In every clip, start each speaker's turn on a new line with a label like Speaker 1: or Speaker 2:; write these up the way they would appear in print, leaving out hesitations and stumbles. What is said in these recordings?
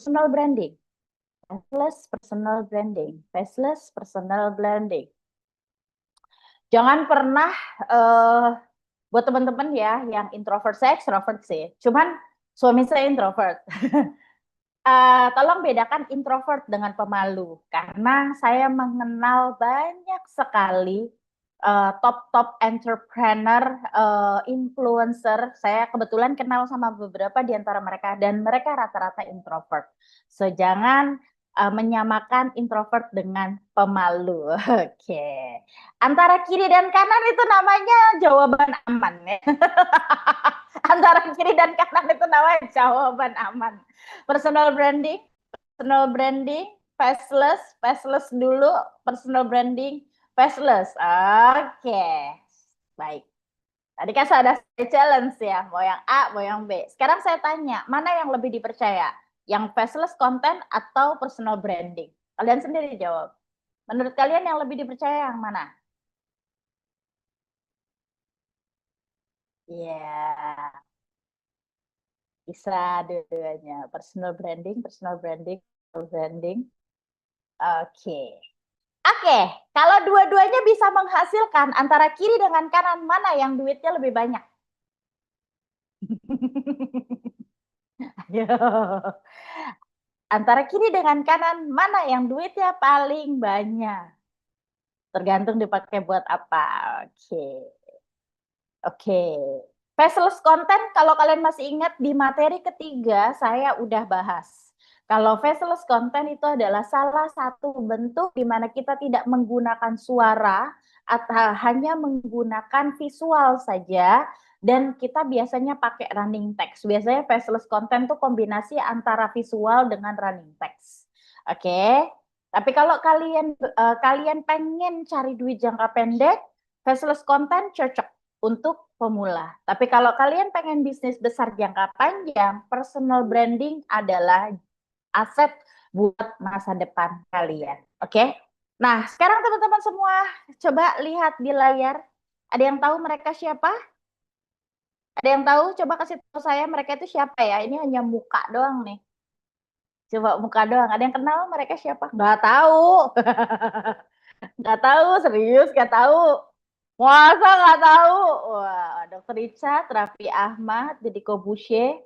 Speaker 1: Personal branding, faceless personal branding, faceless personal branding. Jangan pernah buat teman-teman ya yang introvert, saya extrovert sih. Cuman suami saya introvert. Tolong bedakan introvert dengan pemalu karena saya mengenal banyak sekali top entrepreneur, influencer. Saya kebetulan kenal sama beberapa di antara mereka dan mereka rata-rata introvert. So jangan menyamakan introvert dengan pemalu. Oke. Antara kiri dan kanan itu namanya jawaban aman ya. Antara kiri dan kanan itu namanya jawaban aman. Personal branding, faceless, faceless dulu, personal branding, faceless. Oke, baik. Tadi kan saya ada challenge ya, mau yang A, mau yang B. Sekarang saya tanya, mana yang lebih dipercaya? Yang faceless content atau personal branding? Kalian sendiri jawab. Menurut kalian yang lebih dipercaya yang mana? Iya, yeah. Bisa dua-duanya. Personal branding, personal branding. Oke. Oke, kalau dua-duanya bisa menghasilkan antara kiri dengan kanan, mana yang duitnya lebih banyak? Ayo. Antara kiri dengan kanan, mana yang duitnya paling banyak? Tergantung dipakai buat apa. Oke. Oke. Faceless content, kalau kalian masih ingat di materi ketiga, saya udah bahas. Kalau faceless content itu adalah salah satu bentuk di mana kita tidak menggunakan suara atau hanya menggunakan visual saja dan kita biasanya pakai running text. Biasanya faceless content itu kombinasi antara visual dengan running text. Oke. Tapi kalau kalian pengen cari duit jangka pendek, faceless content cocok untuk pemula. Tapi kalau kalian pengen bisnis besar jangka panjang, personal branding adalah aset buat masa depan kalian. Oke? Nah, sekarang teman-teman semua coba lihat di layar. Ada yang tahu mereka siapa? Ada yang tahu? Coba kasih tahu saya mereka itu siapa ya? Ini hanya muka doang nih. Coba muka doang. Ada yang kenal mereka siapa? Nggak tahu. Nggak tahu, serius nggak tahu. Masa nggak tahu? Wah, Dokter Richard, Raffi Ahmad, Deddy Corbuzier.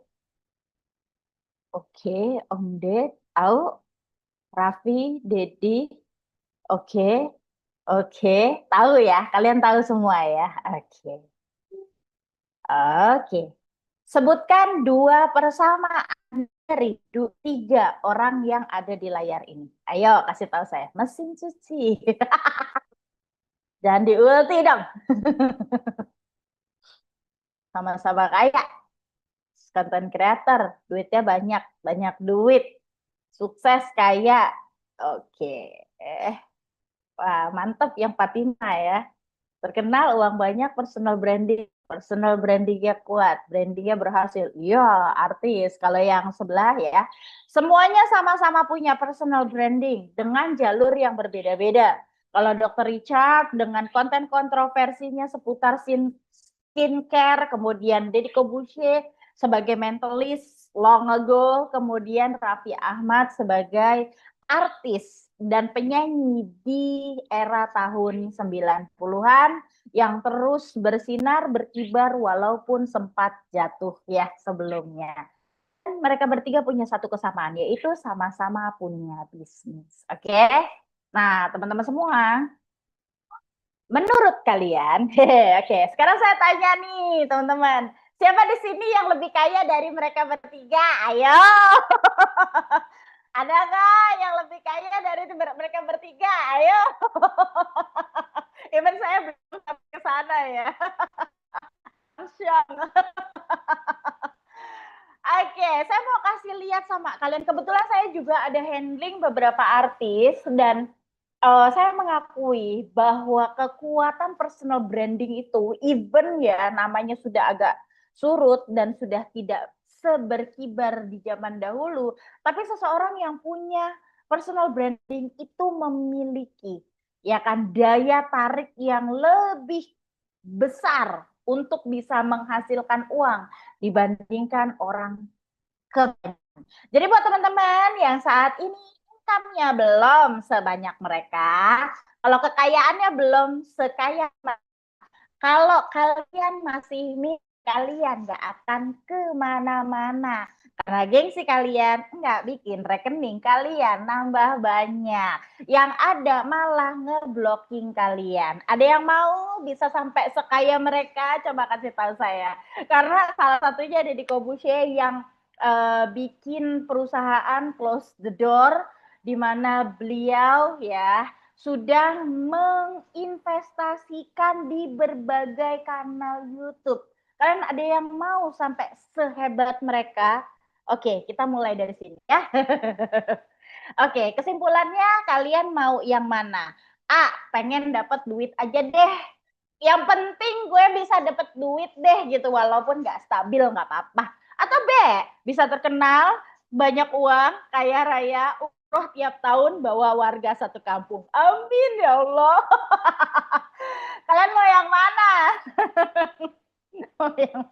Speaker 1: Oke, Om Ded, tahu? Raffi, Deddy. Oke, oke, tahu ya. Kalian tahu semua ya. Oke, oke. Sebutkan dua persamaan dari tiga orang yang ada di layar ini. Ayo, kasih tahu saya. Mesin cuci. Jangan diulti dong. Sama-sama kaya. Content creator, duitnya banyak, banyak duit, sukses, kaya. Oke, wah mantep yang Fatima ya. Terkenal, uang banyak, personal brandingnya kuat, brandingnya berhasil. Iya, artis. Kalau yang sebelah ya, semuanya sama-sama punya personal branding dengan jalur yang berbeda-beda. Kalau Dr. Richard dengan konten kontroversinya seputar skincare, kemudian Deddy Corbuzier sebagai mentalist long ago, kemudian Raffi Ahmad sebagai artis dan penyanyi di era tahun 90-an yang terus bersinar, berkibar walaupun sempat jatuh ya sebelumnya. Dan mereka bertiga punya satu kesamaan, yaitu sama-sama punya bisnis. Oke? Nah, teman-teman semua, menurut kalian, oke, sekarang saya tanya nih, teman-teman. Siapa di sini yang lebih kaya dari mereka bertiga? Ayo. Ada nggak yang lebih kaya dari mereka bertiga? Ayo. Even saya belum sampai ke sana ya. Oke, saya mau kasih lihat sama kalian. Kebetulan saya juga ada handling beberapa artis dan saya mengakui bahwa kekuatan personal branding itu, even ya namanya sudah agak surut dan sudah tidak seberkibar di zaman dahulu, tapi seseorang yang punya personal branding itu memiliki ya kan daya tarik yang lebih besar untuk bisa menghasilkan uang dibandingkan orang Jadi buat teman-teman yang saat ini income-nya belum sebanyak mereka, kalau kekayaannya belum sekaya, kalau kalian masih kalian nggak akan kemana-mana. Karena gengsi kalian nggak bikin rekening kalian nambah banyak. Yang ada malah ngeblocking kalian. Ada yang mau bisa sampai sekaya mereka? Coba kasih tahu saya. Karena salah satunya ada di Corbusier yang bikin perusahaan close the door, di mana beliau ya sudah menginvestasikan di berbagai kanal YouTube. Kalian ada yang mau sampai sehebat mereka? Oke, kita mulai dari sini ya. Oke, kesimpulannya kalian mau yang mana? A, pengen dapat duit aja deh. Yang penting gue bisa dapat duit deh gitu, walaupun nggak stabil nggak apa-apa. Atau B, bisa terkenal, banyak uang, kaya raya, umroh tiap tahun bawa warga satu kampung. Amin ya Allah. Kalian mau yang mana? Mau yang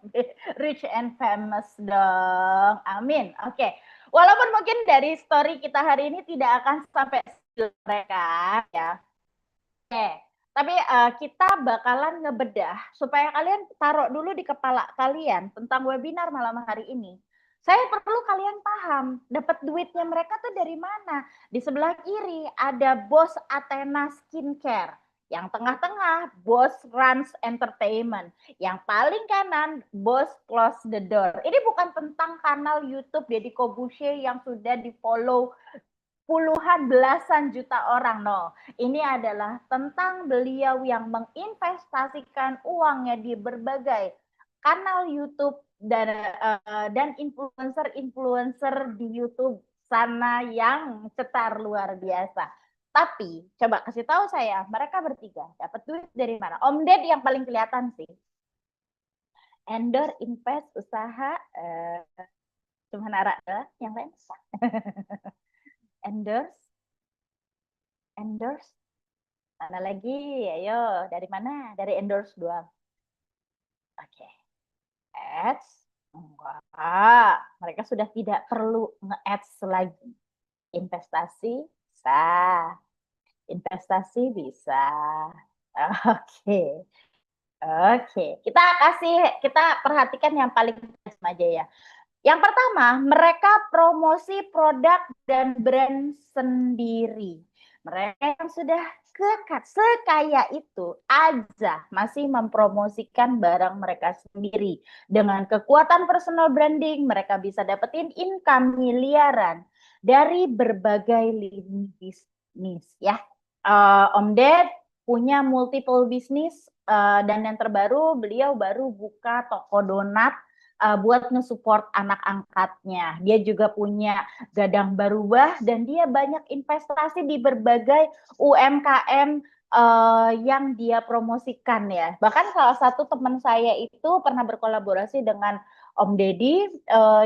Speaker 1: rich and famous dong. Amin. Oke. Walaupun mungkin dari story kita hari ini tidak akan sampai mereka ya. Oke. Tapi kita bakalan ngebedah supaya kalian taruh dulu di kepala kalian tentang webinar malam hari ini. Saya perlu kalian paham, dapat duitnya mereka tuh dari mana. Di sebelah kiri ada bos Athena Skincare. Yang tengah-tengah, bos Rans Entertainment. Yang paling kanan, bos Close the Door. Ini bukan tentang kanal YouTube Deddy Corbusier yang sudah di-follow puluhan belasan juta orang. No, ini adalah tentang beliau yang menginvestasikan uangnya di berbagai kanal YouTube dan influencer di YouTube sana yang cetar luar biasa. Tapi coba kasih tahu saya, mereka bertiga dapat duit dari mana? Om Ded yang paling kelihatan sih. Endor, invest, usaha, cuma Nara yang lain. Endorse, mana lagi? Ayo, dari mana? Dari endorse doang. Oke. Ads? Enggak. Mereka sudah tidak perlu nge-ads lagi. Investasi? Bisa. Investasi bisa. Oke. Oke. Kita perhatikan yang paling aja ya. Yang pertama, mereka promosi produk dan brand sendiri. Mereka yang sudah sekaya itu aja masih mempromosikan barang mereka sendiri. Dengan kekuatan personal branding, mereka bisa dapetin income miliaran dari berbagai lini bisnis ya. Om Ded punya multiple bisnis dan yang terbaru beliau baru buka toko donat buat nge-support anak angkatnya. Dia juga punya Gadang Barubah dan dia banyak investasi di berbagai UMKM yang dia promosikan ya. Bahkan salah satu teman saya itu pernah berkolaborasi dengan Om Deddy,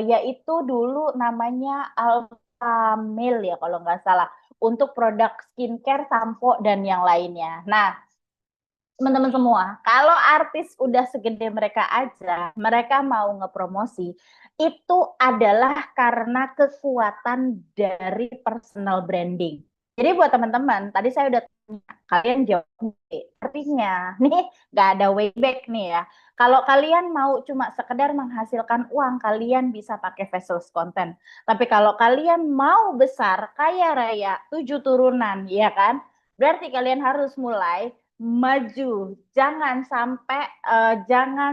Speaker 1: yaitu dulu namanya Alphamil ya kalau nggak salah, untuk produk skincare, sampo, dan yang lainnya. Nah, teman-teman semua, kalau artis udah segede mereka aja, mereka mau ngepromosi, itu adalah karena kekuatan dari personal branding. Jadi buat teman-teman, tadi saya udah tanya, kalian jawab artinya, nih nggak ada way back nih ya. Kalau kalian mau cuma sekedar menghasilkan uang, kalian bisa pakai faceless content. Tapi kalau kalian mau besar, kaya raya, 7 turunan, ya kan? Berarti kalian harus mulai maju. Jangan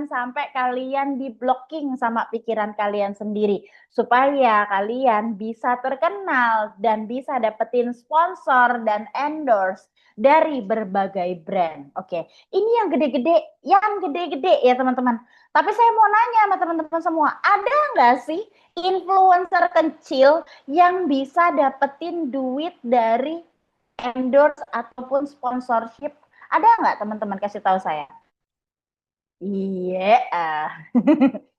Speaker 1: sampai kalian di blocking sama pikiran kalian sendiri supaya kalian bisa terkenal dan bisa dapetin sponsor dan endorse dari berbagai brand. Oke, ini yang gede-gede ya teman-teman. Tapi saya mau nanya sama teman-teman semua, ada nggak sih influencer kecil yang bisa dapetin duit dari endorse ataupun sponsorship? Ada nggak teman-teman, kasih tahu saya? Iya,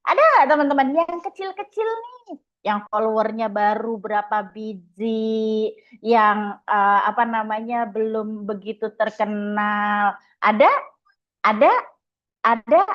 Speaker 1: ada nggak teman-teman yang kecil-kecil nih, yang followernya baru berapa biji, yang belum begitu terkenal? Ada, ada, ada,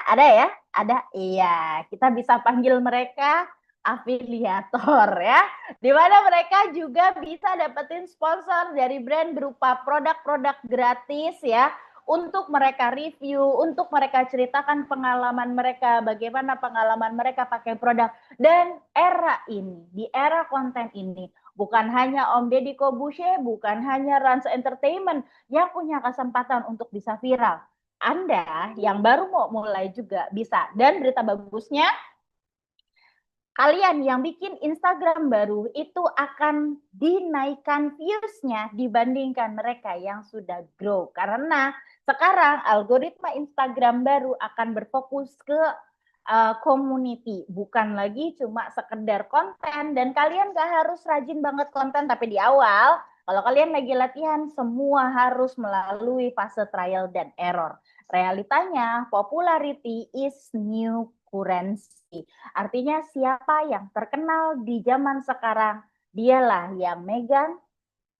Speaker 1: ada ya, ada. Iya, kita bisa panggil mereka afiliator ya, di mana mereka juga bisa dapetin sponsor dari brand berupa produk-produk gratis ya, untuk mereka review, untuk mereka ceritakan pengalaman mereka, bagaimana pengalaman mereka pakai produk. Dan era ini, di era konten ini, bukan hanya Om Deddy Corbuzier, bukan hanya Rans Entertainment yang punya kesempatan untuk bisa viral. Anda yang baru mau mulai juga bisa. Dan berita bagusnya, kalian yang bikin Instagram baru itu akan dinaikkan views-nya dibandingkan mereka yang sudah grow. Karena sekarang algoritma Instagram baru akan berfokus ke community, bukan lagi cuma sekedar konten. Dan kalian gak harus rajin banget konten, tapi di awal, kalau kalian lagi latihan, semua harus melalui fase trial dan error. Realitanya, popularity is new currency. Artinya siapa yang terkenal di zaman sekarang, dialah yang megang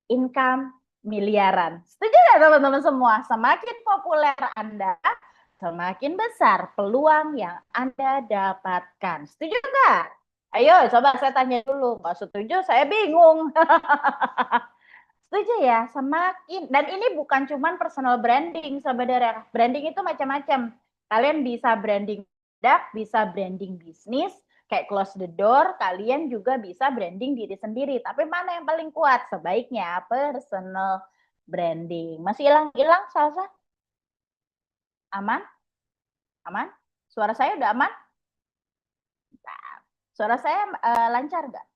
Speaker 1: income miliaran. Setuju nggak teman-teman semua? Semakin populer Anda, semakin besar peluang yang Anda dapatkan. Setuju nggak? Ayo, coba saya tanya dulu. Nggak setuju, saya bingung. Setuju ya? Semakin, dan ini bukan cuma personal branding, sebenarnya. Branding itu macam-macam. Kalian bisa branding produk, bisa branding bisnis, kayak close the door, kalian juga bisa branding diri sendiri. Tapi mana yang paling kuat? Sebaiknya personal branding. Masih hilang-hilang, Salsa? Aman? Aman? Suara saya udah aman? Nah, suara saya lancar nggak?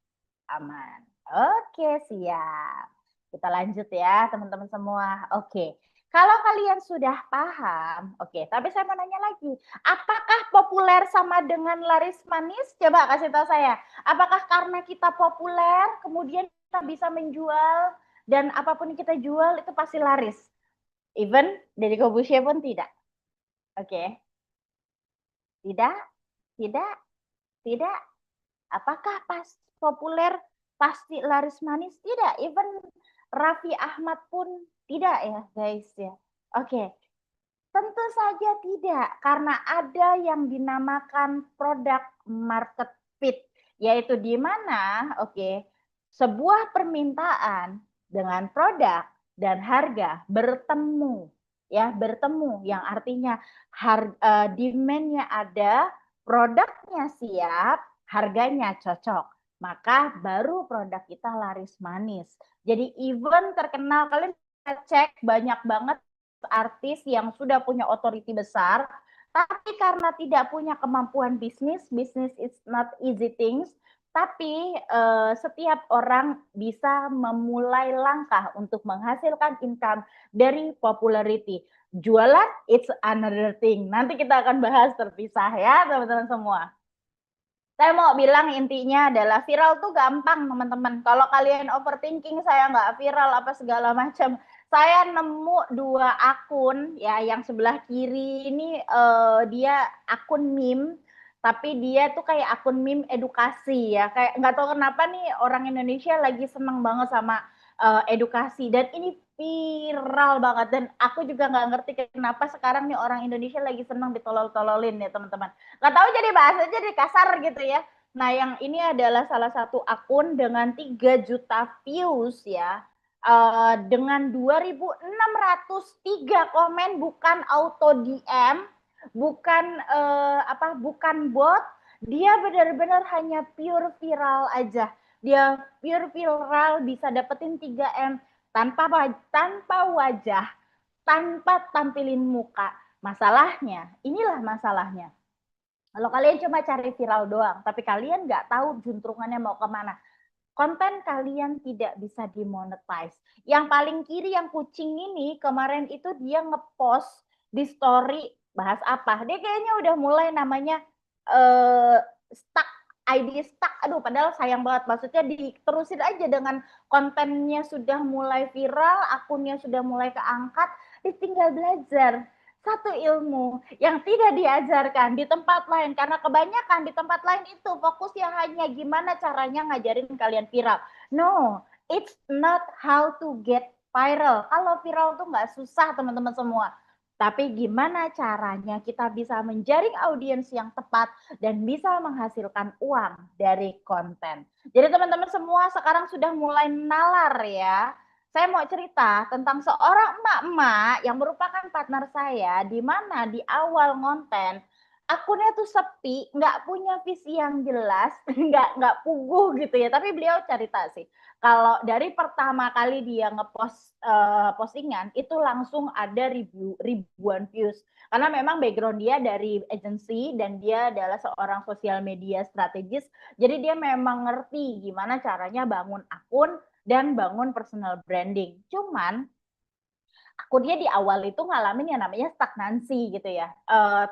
Speaker 1: Aman. Oke, siap. Kita lanjut ya, teman-teman semua. Oke. Kalau kalian sudah paham, oke, tapi saya mau nanya lagi. Apakah populer sama dengan laris manis? Coba kasih tahu saya. Apakah karena kita populer, kemudian kita bisa menjual, dan apapun yang kita jual itu pasti laris? Even dari Corbusier pun tidak. Oke. Tidak, tidak, tidak. Apakah pas populer pasti laris manis? Tidak. Even Raffi Ahmad pun tidak ya guys ya. Oke. Tentu saja tidak, karena ada yang dinamakan produk market fit, yaitu di mana sebuah permintaan dengan produk dan harga bertemu, ya bertemu, yang artinya demand-nya ada, produknya siap, harganya cocok, maka baru produk kita laris manis. Jadi event terkenal, kalian cek banyak banget artis yang sudah punya otoriti besar, tapi karena tidak punya kemampuan bisnis is not easy things, tapi setiap orang bisa memulai langkah untuk menghasilkan income dari popularity. Jualan, it's another thing. Nanti kita akan bahas terpisah ya teman-teman semua. Saya mau bilang intinya adalah viral tuh gampang teman-teman. Kalau kalian overthinking saya nggak viral apa segala macam. Saya nemu 2 akun ya, yang sebelah kiri ini dia akun meme, tapi dia tuh kayak akun meme edukasi ya. Kayak nggak tahu kenapa nih orang Indonesia lagi seneng banget sama edukasi, dan ini viral banget, dan aku juga nggak ngerti kenapa sekarang nih orang Indonesia lagi seneng ditolol-tololin ya teman-teman. Nggak tahu jadi bahasa jadi kasar gitu ya. Nah, yang ini adalah salah satu akun dengan 3 juta views ya. Dengan 2.603 komen, bukan auto DM, bukan bukan bot, dia benar-benar hanya pure viral aja. Dia pure viral bisa dapetin 3M tanpa wajah, tanpa tampilin muka. Masalahnya, inilah masalahnya. Kalau kalian cuma cari viral doang, tapi kalian nggak tahu juntrungannya mau kemana, konten kalian tidak bisa dimonetize. Yang paling kiri yang kucing ini kemarin itu dia ngepost di story bahas apa? Dia kayaknya udah mulai namanya stuck, ID stuck. Aduh, padahal sayang banget. Maksudnya diterusin aja dengan kontennya sudah mulai viral, akunnya sudah mulai keangkat, tinggal belajar satu ilmu yang tidak diajarkan di tempat lain, karena kebanyakan di tempat lain itu fokusnya hanya gimana caranya ngajarin kalian viral. No, it's not how to get viral. Kalau viral tuh nggak susah teman-teman semua. Tapi gimana caranya kita bisa menjaring audiens yang tepat dan bisa menghasilkan uang dari konten. Jadi teman-teman semua sekarang sudah mulai nalar ya. Saya mau cerita tentang seorang emak-emak yang merupakan partner saya, di mana di awal konten akunnya tuh sepi, nggak punya visi yang jelas, nggak puguh gitu ya. Tapi beliau cerita sih, kalau dari pertama kali dia ngepost postingan itu langsung ada ribuan views. Karena memang background dia dari agency dan dia adalah seorang sosial media strategis. Jadi dia memang ngerti gimana caranya bangun akun dan bangun personal branding. Cuman akunnya di awal itu ngalamin yang namanya stagnansi gitu ya.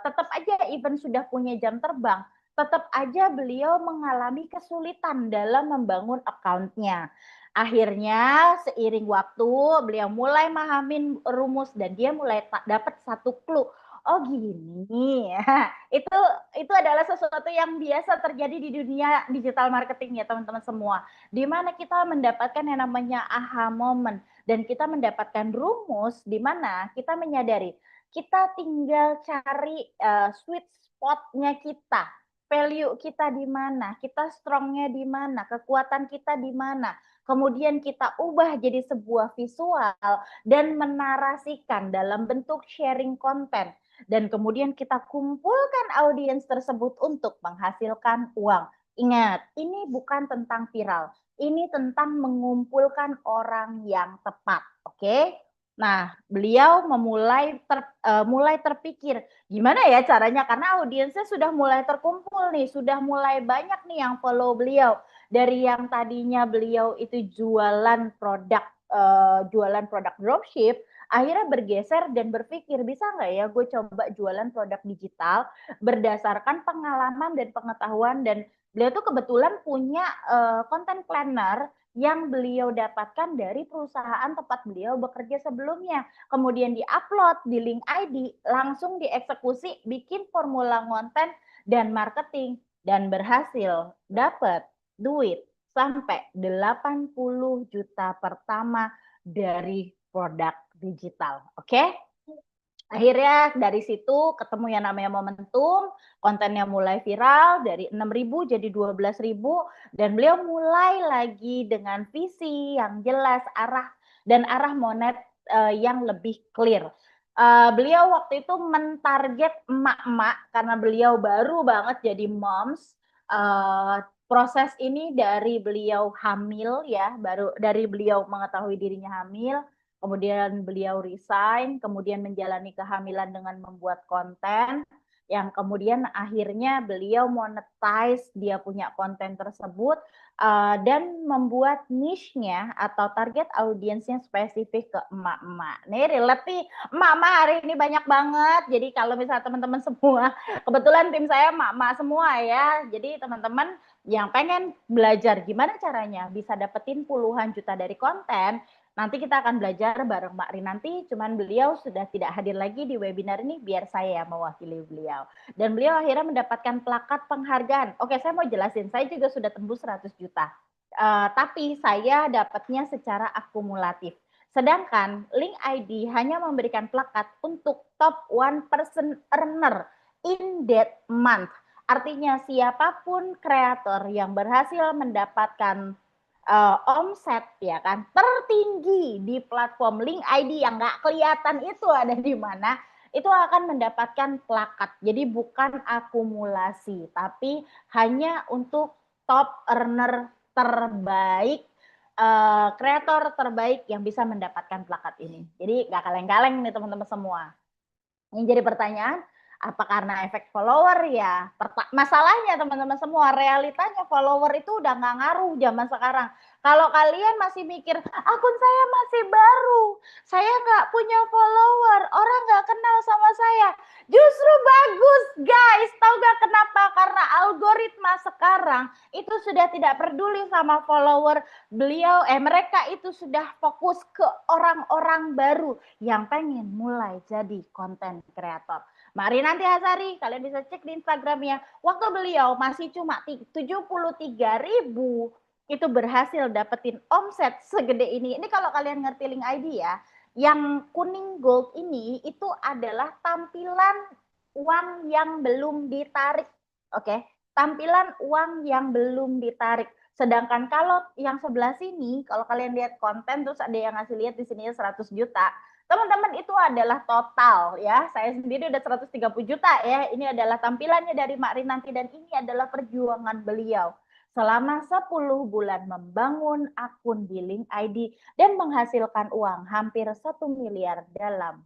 Speaker 1: Tetap aja even sudah punya jam terbang, tetap aja beliau mengalami kesulitan dalam membangun account-nya. Akhirnya seiring waktu beliau mulai mahamin rumus dan dia mulai dapat satu clue. Oh gini, itu adalah sesuatu yang biasa terjadi di dunia digital marketing ya teman-teman semua. Di mana kita mendapatkan yang namanya aha moment dan kita mendapatkan rumus di mana kita menyadari kita tinggal cari sweet spot-nya kita, value kita di mana, kita strong-nya di mana, kekuatan kita di mana. Kemudian kita ubah jadi sebuah visual dan menarasikan dalam bentuk sharing konten. Dan kemudian kita kumpulkan audiens tersebut untuk menghasilkan uang. Ingat, ini bukan tentang viral, ini tentang mengumpulkan orang yang tepat, oke? Nah, beliau mulai terpikir gimana ya caranya karena audiensnya sudah mulai terkumpul nih, sudah mulai banyak nih yang follow beliau. Dari yang tadinya beliau itu jualan produk dropship, akhirnya bergeser dan berpikir bisa nggak ya gue coba jualan produk digital berdasarkan pengalaman dan pengetahuan dan beliau tuh kebetulan punya content planner yang beliau dapatkan dari perusahaan tempat beliau bekerja sebelumnya. Kemudian di-upload di link ID, langsung dieksekusi, bikin formula konten dan marketing dan berhasil dapat duit sampai 80 juta pertama dari produk digital. Oke? Akhirnya dari situ ketemu yang namanya momentum, kontennya mulai viral dari 6.000 jadi 12.000 dan beliau mulai lagi dengan visi yang jelas arah monet yang lebih clear. Beliau waktu itu mentarget emak-emak karena beliau baru banget jadi moms. Proses ini dari beliau hamil ya, baru dari beliau mengetahui dirinya hamil, kemudian beliau resign, kemudian menjalani kehamilan dengan membuat konten, yang kemudian akhirnya beliau monetize dia punya konten tersebut dan membuat niche-nya atau target audiensnya spesifik ke emak-emak. Nih relate nih, emak-emak hari ini banyak banget. Jadi kalau misalnya teman-teman semua, kebetulan tim saya emak-emak semua ya. Jadi teman-teman yang pengen belajar gimana caranya bisa dapetin puluhan juta dari konten, nanti kita akan belajar bareng Mbak Rinanti, cuman beliau sudah tidak hadir lagi di webinar ini, biar saya mewakili beliau. Dan beliau akhirnya mendapatkan plakat penghargaan. Oke, saya mau jelasin, saya juga sudah tembus 100 juta. Tapi saya dapatnya secara akumulatif. Sedangkan Link ID hanya memberikan plakat untuk top 1% earner in that month. Artinya siapapun kreator yang berhasil mendapatkan omset ya kan tertinggi di platform Link ID yang nggak kelihatan itu ada di mana, itu akan mendapatkan plakat. Jadi bukan akumulasi, tapi hanya untuk top earner terbaik, kreator terbaik yang bisa mendapatkan plakat ini. Jadi nggak kaleng-kaleng nih teman-teman semua. Yang jadi pertanyaan, apa karena efek follower ya? Masalahnya teman-teman semua, realitanya follower itu udah nggak ngaruh zaman sekarang. Kalau kalian masih mikir, akun saya masih baru, saya nggak punya follower, orang nggak kenal sama saya. Justru bagus guys, tahu nggak kenapa? Karena algoritma sekarang itu sudah tidak peduli sama follower mereka itu sudah fokus ke orang-orang baru yang pengen mulai jadi konten kreator. Mari nanti Hasari, kalian bisa cek di Instagramnya. Waktu beliau masih cuma 73.000 itu berhasil dapetin omset segede ini. Ini kalau kalian ngerti Link ID ya. Yang kuning gold ini itu adalah tampilan uang yang belum ditarik. Oke, tampilan uang yang belum ditarik. Sedangkan kalau yang sebelah sini, kalau kalian lihat konten terus ada yang ngasih lihat di sini 100 juta. Teman-teman itu adalah total ya. Saya sendiri udah 130 juta ya. Ini adalah tampilannya dari Mak Rinanti dan ini adalah perjuangan beliau selama 10 bulan membangun akun di Link ID dan menghasilkan uang hampir 1 miliar dalam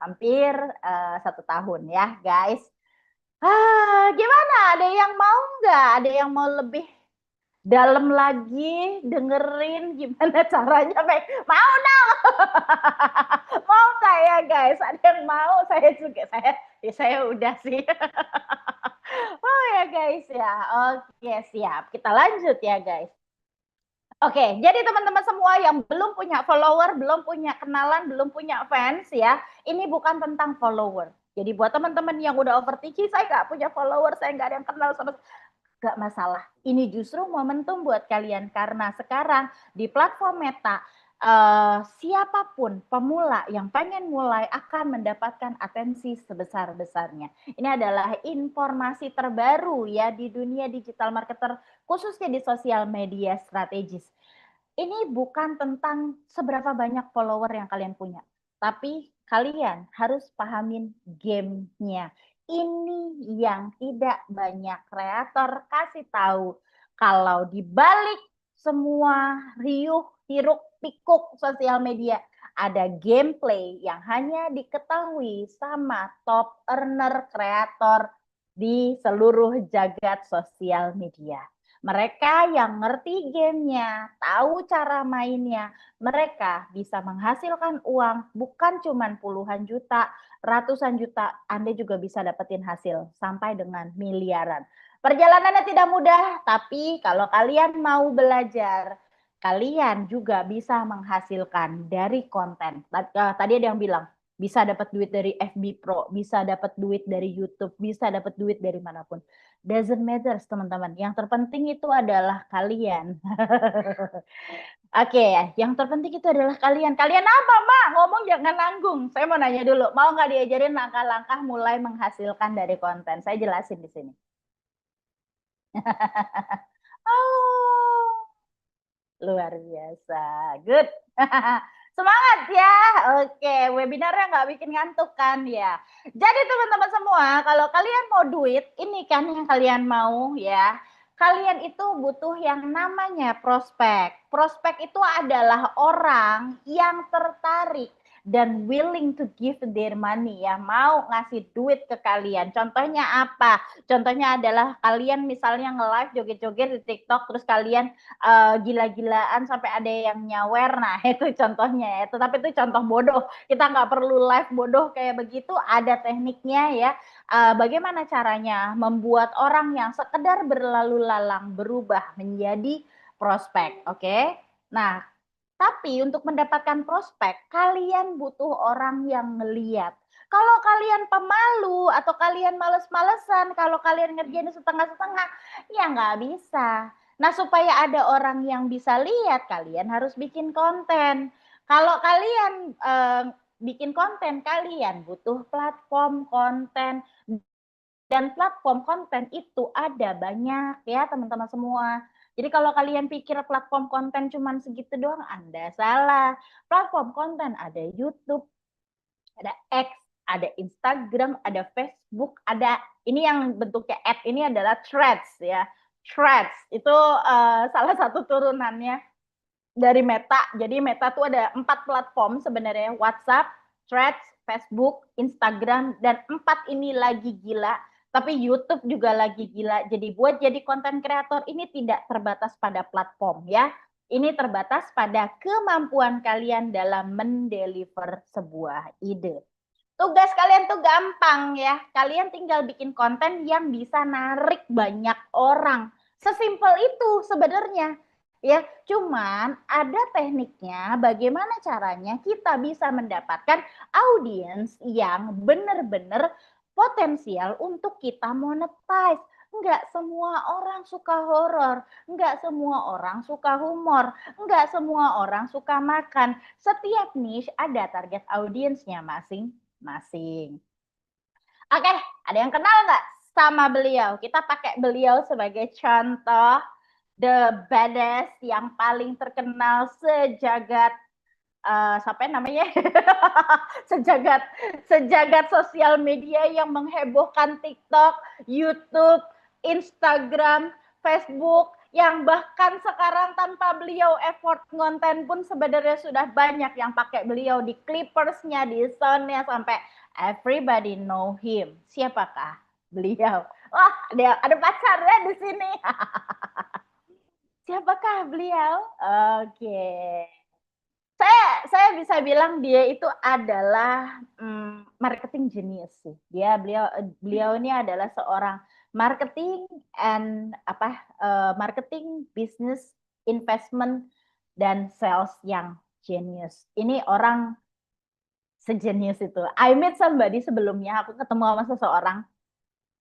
Speaker 1: hampir 1 tahun ya guys. Gimana? Ada yang mau nggak? Ada yang mau lebih dalam lagi dengerin gimana caranya? Mau dong. Mau saya guys? Ada yang mau? Saya juga saya udah sih. Oh ya guys ya. Oke, siap. Kita lanjut ya guys. Oke, jadi teman-teman semua yang belum punya follower, belum punya kenalan, belum punya fans ya, ini bukan tentang follower. Jadi buat teman-teman yang udah overthinking, saya nggak punya follower, saya nggak ada yang kenal sama, nggak masalah. Ini justru momentum buat kalian karena sekarang di platform Meta, siapapun pemula yang pengen mulai akan mendapatkan atensi sebesar-besarnya. Ini adalah informasi terbaru ya di dunia digital marketer, khususnya di sosial media strategis. Ini bukan tentang seberapa banyak follower yang kalian punya, tapi kalian harus pahamin gamenya. Ini yang tidak banyak kreator kasih tahu. Kalau di balik semua riuh, hiruk, pikuk sosial media, ada gameplay yang hanya diketahui sama top earner kreator di seluruh jagat sosial media. Mereka yang ngerti gamenya, tahu cara mainnya, mereka bisa menghasilkan uang bukan cuma puluhan juta, ratusan juta, Anda juga bisa dapetin hasil sampai dengan miliaran. Perjalanannya tidak mudah, tapi kalau kalian mau belajar, kalian juga bisa menghasilkan dari konten. Tadi ada yang bilang, bisa dapat duit dari FB Pro, bisa dapat duit dari YouTube, bisa dapat duit dari manapun. Doesn't matter, teman-teman. Yang terpenting itu adalah kalian. Oke, yang terpenting itu adalah kalian. Kalian apa, Mak? Ngomong jangan nanggung. Saya mau nanya dulu, mau nggak diajarin langkah-langkah mulai menghasilkan dari konten? Saya jelasin di sini. Oh, luar biasa. Good. Semangat ya. Oke, webinarnya nggak bikin ngantuk kan ya. Jadi teman-teman semua, kalau kalian mau duit, ini kan yang kalian mau ya. Kalian itu butuh yang namanya prospek. Prospek itu adalah orang yang tertarik dan willing to give their money ya, mau ngasih duit ke kalian. Contohnya apa? Contohnya adalah kalian misalnya nge-live joget-joget di TikTok terus kalian gila-gilaan sampai ada yang nyawer. Nah, itu contohnya ya. Tetapi itu contoh bodoh. Kita nggak perlu live bodoh kayak begitu. Ada tekniknya ya. Bagaimana caranya membuat orang yang sekedar berlalu lalang berubah menjadi prospek. Oke. Nah, tapi untuk mendapatkan prospek, kalian butuh orang yang ngeliat. Kalau kalian pemalu atau kalian males-malesan, kalau kalian ngerjain setengah-setengah, ya nggak bisa. Nah, supaya ada orang yang bisa lihat, kalian harus bikin konten. Kalau kalian bikin konten, kalian butuh platform konten. Dan platform konten itu ada banyak ya teman-teman semua. Jadi kalau kalian pikir platform konten cuma segitu doang, Anda salah. Platform konten ada YouTube, ada X, ada Instagram, ada Facebook, ada ini yang bentuknya ad ini adalah Threads ya. Threads itu salah satu turunannya dari Meta. Jadi Meta tuh ada 4 platform sebenarnya, WhatsApp, Threads, Facebook, Instagram, dan 4 ini lagi gila. Tapi YouTube juga lagi gila. Jadi buat jadi konten kreator ini tidak terbatas pada platform ya. Ini terbatas pada kemampuan kalian dalam mendeliver sebuah ide. Tugas kalian tuh gampang ya. Kalian tinggal bikin konten yang bisa narik banyak orang. Sesimpel itu sebenarnya. Ya, cuman ada tekniknya bagaimana caranya kita bisa mendapatkan audiens yang benar-benar potensial untuk kita monetize. Nggak semua orang suka horor, nggak semua orang suka humor, nggak semua orang suka makan. Setiap niche ada target audiensnya masing-masing. Oke, ada yang kenal nggak sama beliau? Kita pakai beliau sebagai contoh the baddest yang paling terkenal sejagat siapa namanya sejagat sejagat sosial media yang menghebohkan TikTok, YouTube, Instagram, Facebook yang bahkan sekarang tanpa beliau effort konten pun sebenarnya sudah banyak yang pakai beliau di Clippersnya, di Soundnya sampai everybody know him. Siapakah beliau? Wah, ada pacarnya di sini. Siapakah beliau? Oke. Saya bisa bilang dia itu adalah marketing genius sih. Beliau beliau ini adalah seorang marketing and marketing business investment dan sales yang genius. Ini orang sejenius itu. I met somebody sebelumnya, aku ketemu sama seseorang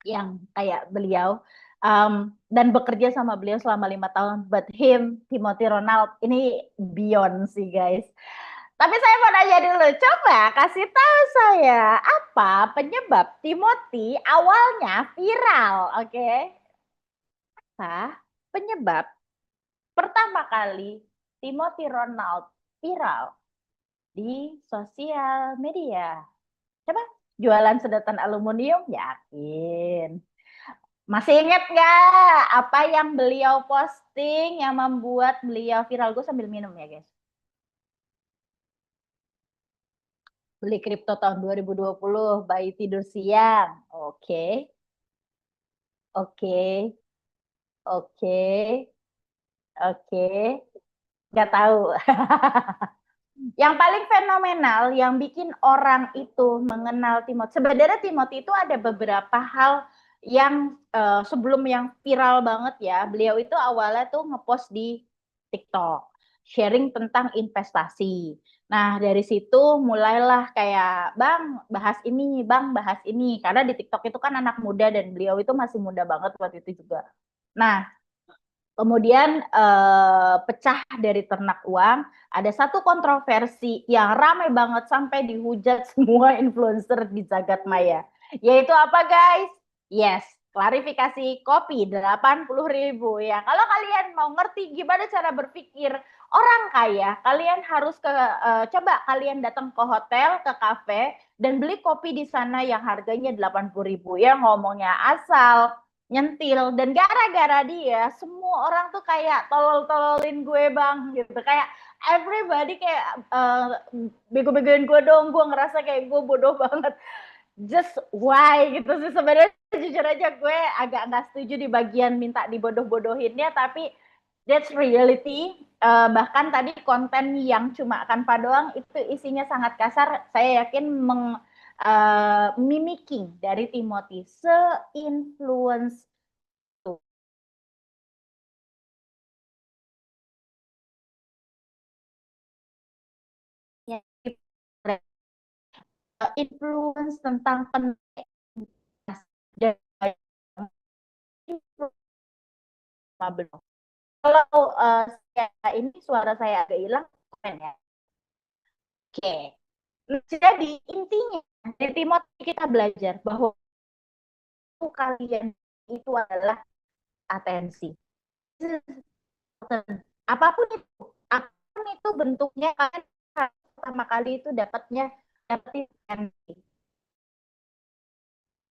Speaker 1: yang kayak beliau dan bekerja sama beliau selama 5 tahun. But him, Timothy Ronald, ini beyond sih guys. Tapi saya mau nanya dulu, coba kasih tahu saya apa penyebab Timothy awalnya viral, oke? Okay? Apa penyebab pertama kali Timothy Ronald viral di sosial media? Coba jualan sedotan aluminium, yakin. Masih ingat nggak apa yang beliau posting yang membuat beliau viral? Gue sambil minum ya guys. Beli kripto tahun 2020, bayi tidur siang. Oke, oke, oke, oke. Nggak tahu. Yang paling fenomenal, yang bikin orang itu mengenal Timothy. Sebenarnya Timothy itu ada beberapa hal yang sebelum yang viral banget ya. Beliau itu awalnya tuh ngepost di TikTok, sharing tentang investasi. Nah dari situ mulailah kayak bang bahas ini, bang bahas ini. Karena di TikTok itu kan anak muda dan beliau itu masih muda banget waktu itu juga. Nah kemudian pecah dari ternak uang, ada satu kontroversi yang ramai banget sampai dihujat semua influencer di jagat maya. Yaitu apa guys? Yes, klarifikasi kopi 80.000 ya. Kalau kalian mau ngerti gimana cara berpikir orang kaya, kalian harus coba kalian datang ke hotel, ke kafe dan beli kopi di sana yang harganya 80.000 ya ngomongnya asal nyentil dan gara-gara dia semua orang tuh kayak tolol-tololin gue bang gitu kayak everybody kayak bego-begoin gue dong gue ngerasa kayak gue bodoh banget just why gitu sih sebenarnya jujur aja gue agak nggak setuju di bagian minta dibodoh-bodohinnya tapi that's reality bahkan tadi konten yang cuma Canva doang itu isinya sangat kasar saya yakin mimicking dari Timothy se-influence influence tentang pendidikan dan belum. Kalau saya ini suara saya agak hilang, ya. Oke. Jadi intinya di Timothy kita belajar bahwa kalian itu adalah atensi. Apapun itu bentuknya kalian pertama kali itu dapetin atensi.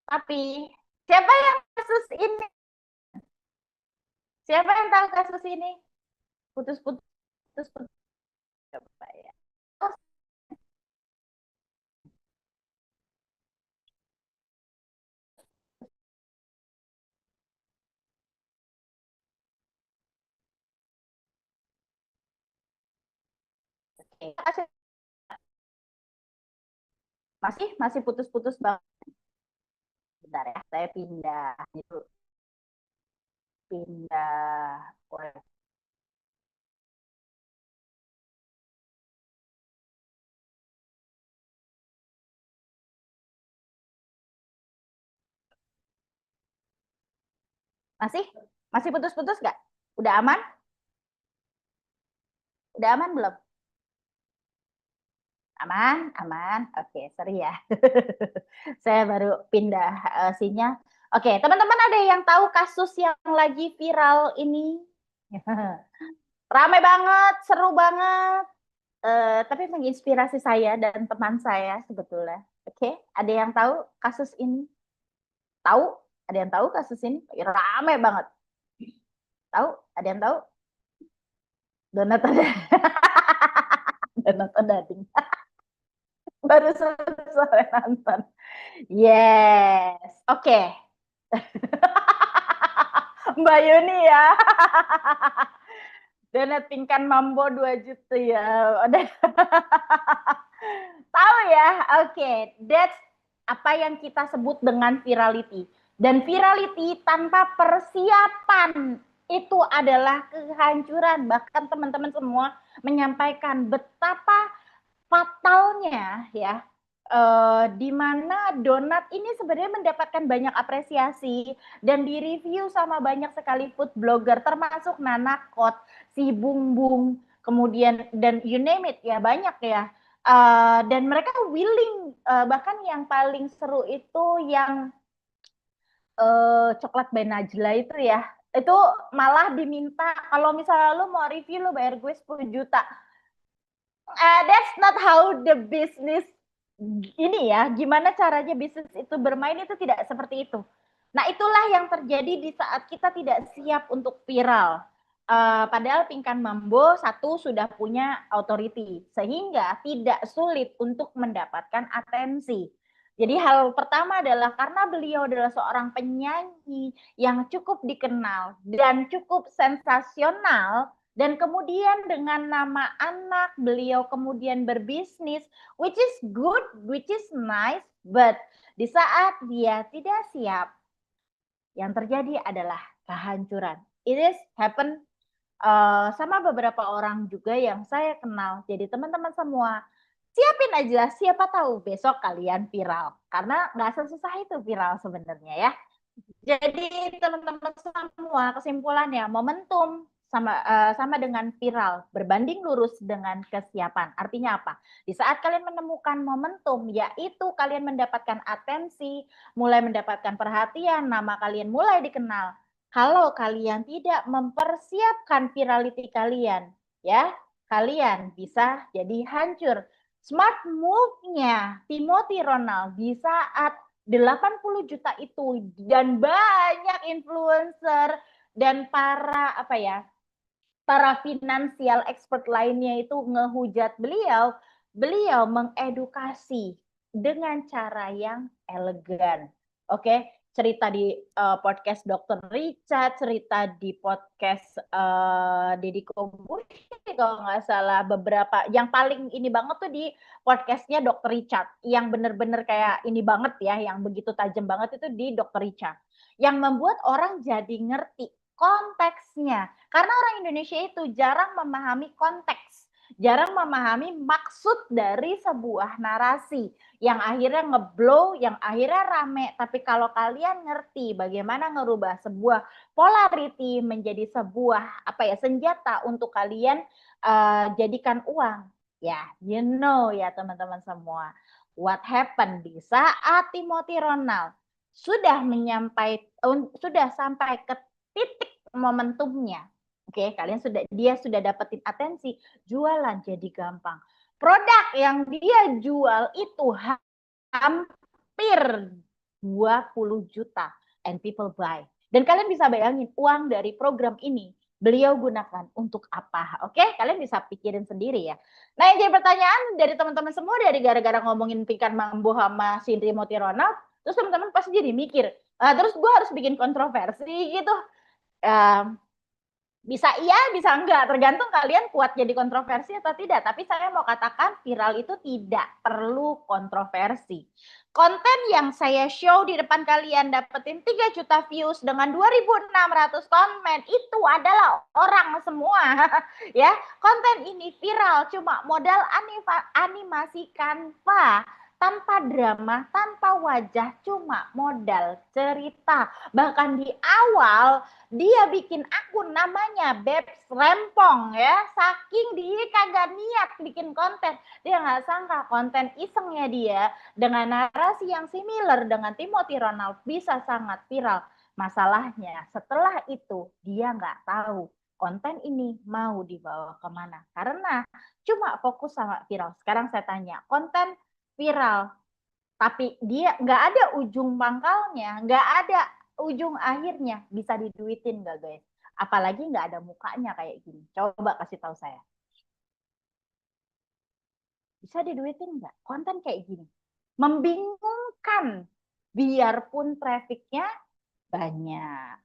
Speaker 1: Tapi siapa yang kasus ini? Siapa yang tahu kasus ini? Putus-putus putus. Coba ya. Oke. Masih putus-putus banget. Bentar ya, saya pindah itu pindah. Masih? Masih putus-putus nggak? Udah aman? Udah aman belum? Aman, aman. Oke, sorry ya. Saya baru pindah sinyal. Oke, teman-teman ada yang tahu kasus yang lagi viral ini? Rame banget, seru banget. Tapi menginspirasi saya dan teman saya sebetulnya. Oke, ada yang tahu kasus ini? Tahu? Ada yang tahu kasus ini? Rame banget. Tahu? Ada yang tahu? Donat ada. Donat ada. Baru selesai nonton. Yes. Oke. Mbak Yuni ya. Donat pingkan mambo 2 juta ya. Udah. Tahu ya? Oke, that's apa yang kita sebut dengan virality. Dan virality tanpa persiapan itu adalah kehancuran. Bahkan teman-teman semua menyampaikan betapa fatalnya ya, di mana donat ini sebenarnya mendapatkan banyak apresiasi dan direview sama banyak sekali food blogger termasuk Nanakot, si Bung Bung, kemudian dan you name it ya, banyak ya. Dan mereka willing, bahkan yang paling seru itu yang coklat by Najla itu ya, itu malah diminta kalau misalnya lu mau review lu bayar gue 10 juta. That's not how the business ini ya, gimana caranya bisnis itu bermain itu tidak seperti itu. Nah, itulah yang terjadi di saat kita tidak siap untuk viral. Padahal Pinkan Mambo satu sudah punya authority, sehingga tidak sulit untuk mendapatkan atensi. Jadi hal pertama adalah karena beliau adalah seorang penyanyi yang cukup dikenal dan cukup sensasional, dan kemudian dengan nama anak beliau kemudian berbisnis, which is good, which is nice, but di saat dia tidak siap, yang terjadi adalah kehancuran. It is happen sama beberapa orang juga yang saya kenal. Jadi teman-teman semua, siapin aja, siapa tahu besok kalian viral. Karena nggak sesusah itu viral sebenarnya ya. Jadi teman-teman semua, kesimpulannya momentum sama dengan viral, berbanding lurus dengan kesiapan. Artinya apa? Di saat kalian menemukan momentum, yaitu kalian mendapatkan atensi, mulai mendapatkan perhatian, nama kalian mulai dikenal. Kalau kalian tidak mempersiapkan virality kalian, ya, kalian bisa jadi hancur. Smart move-nya Timothy Ronald di saat 80 juta itu dan banyak influencer dan para finansial expert lainnya itu ngehujat beliau, beliau mengedukasi dengan cara yang elegan. Oke, cerita di podcast Dr. Richard, cerita di podcast Deddy Kobushi kalau nggak salah, beberapa yang paling ini banget tuh di podcastnya Dr. Richard, yang bener-bener kayak ini banget ya, yang begitu tajam banget itu di Dr. Richard, yang membuat orang jadi ngerti konteksnya. Karena orang Indonesia itu jarang memahami konteks, jarang memahami maksud dari sebuah narasi yang akhirnya ngeblow, yang akhirnya rame. Tapi kalau kalian ngerti bagaimana ngerubah sebuah polarity menjadi sebuah senjata untuk kalian jadikan uang, ya, you know ya teman-teman semua, what happened di saat Timothy Ronald sudah sampai ke titik momentumnya. Oke, dia sudah dapetin atensi, jualan jadi gampang. Produk yang dia jual itu hampir 20 juta and people buy. Dan kalian bisa bayangin uang dari program ini beliau gunakan untuk apa? Oke, kalian bisa pikirin sendiri ya. Nah, yang jadi pertanyaan dari teman-teman semua dari gara-gara ngomongin Pinkan Mambo sama si Timothy Ronald, terus teman-teman pasti jadi mikir, terus gue harus bikin kontroversi gitu. Bisa iya, bisa enggak, tergantung kalian kuat jadi kontroversi atau tidak. Tapi saya mau katakan viral itu tidak perlu kontroversi. Konten yang saya show di depan kalian dapetin 3 juta views dengan 2.600 komen itu adalah orang semua. Ya, konten ini viral cuma modal animasi Canva tanpa drama, tanpa wajah, cuma modal cerita. Bahkan di awal dia bikin akun namanya Babes Rempong ya, saking dia kagak niat bikin konten. Dia nggak sangka konten isengnya dia dengan narasi yang similar dengan Timothy Ronald bisa sangat viral. Masalahnya setelah itu dia nggak tahu konten ini mau dibawa kemana. Karena cuma fokus sama viral. Sekarang saya tanya, konten viral, tapi dia nggak ada ujung pangkalnya, nggak ada ujung akhirnya, bisa diduitin nggak guys? Apalagi nggak ada mukanya kayak gini. Coba kasih tahu saya. Bisa diduitin nggak? Konten kayak gini. Membingungkan. Biarpun trafficnya banyak.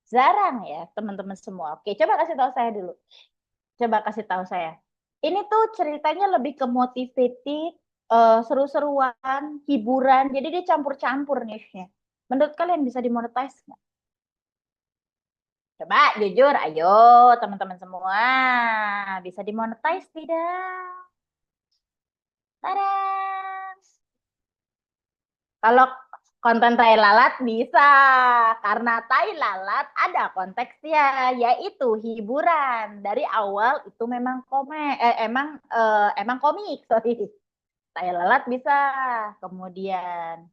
Speaker 1: Jarang ya teman-teman semua. Oke, coba kasih tahu saya dulu. Coba kasih tahu saya. Ini tuh ceritanya lebih ke motivated, seru-seruan, hiburan. Jadi dia campur-campur niche-nya. Menurut kalian bisa dimonetize nggak? Coba jujur, ayo teman-teman semua. Bisa dimonetize tidak? Tada! Kalau konten tai lalat bisa, karena tai lalat ada konteksnya, yaitu hiburan. Dari awal itu memang emang komik, sorry. Tai lalat bisa, kemudian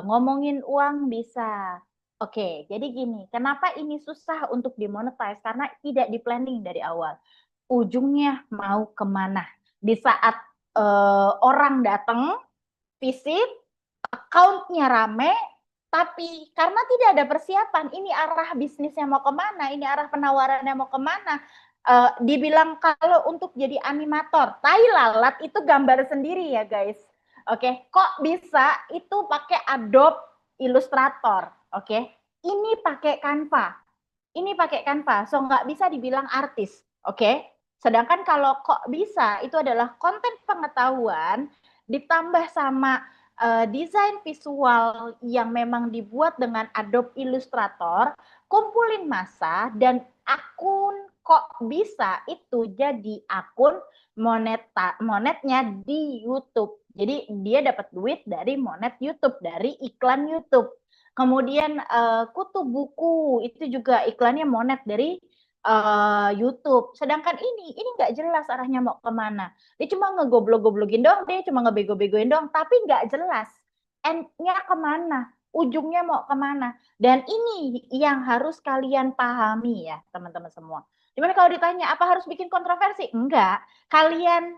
Speaker 1: ngomongin uang bisa. Oke, jadi gini, kenapa ini susah untuk dimonetize? Karena tidak di planning dari awal. Ujungnya mau kemana? Di saat orang datang, visit, account-nya rame, tapi karena tidak ada persiapan, ini arah bisnisnya mau kemana, ini arah penawarannya mau kemana, dibilang kalau untuk jadi animator, tai lalat itu gambar sendiri ya guys. Oke, kok bisa itu pakai Adobe Illustrator, oke? Ini pakai Canva, so nggak bisa dibilang artis, oke? Sedangkan kalau kok bisa, itu adalah konten pengetahuan ditambah sama desain visual yang memang dibuat dengan Adobe Illustrator, kumpulin massa dan akun kok bisa itu jadi akun monetnya di YouTube. Jadi dia dapat duit dari monet YouTube, dari iklan YouTube. Kemudian kutu buku itu juga iklannya monet dari YouTube. Sedangkan ini nggak jelas arahnya mau kemana. Dia cuma ngegoblok-goblokin doang, dia cuma ngebego-begoin doang, tapi nggak jelas end-nya kemana, ujungnya mau kemana. Dan ini yang harus kalian pahami ya, teman-teman semua. Dimana kalau ditanya, apa harus bikin kontroversi? Enggak. Kalian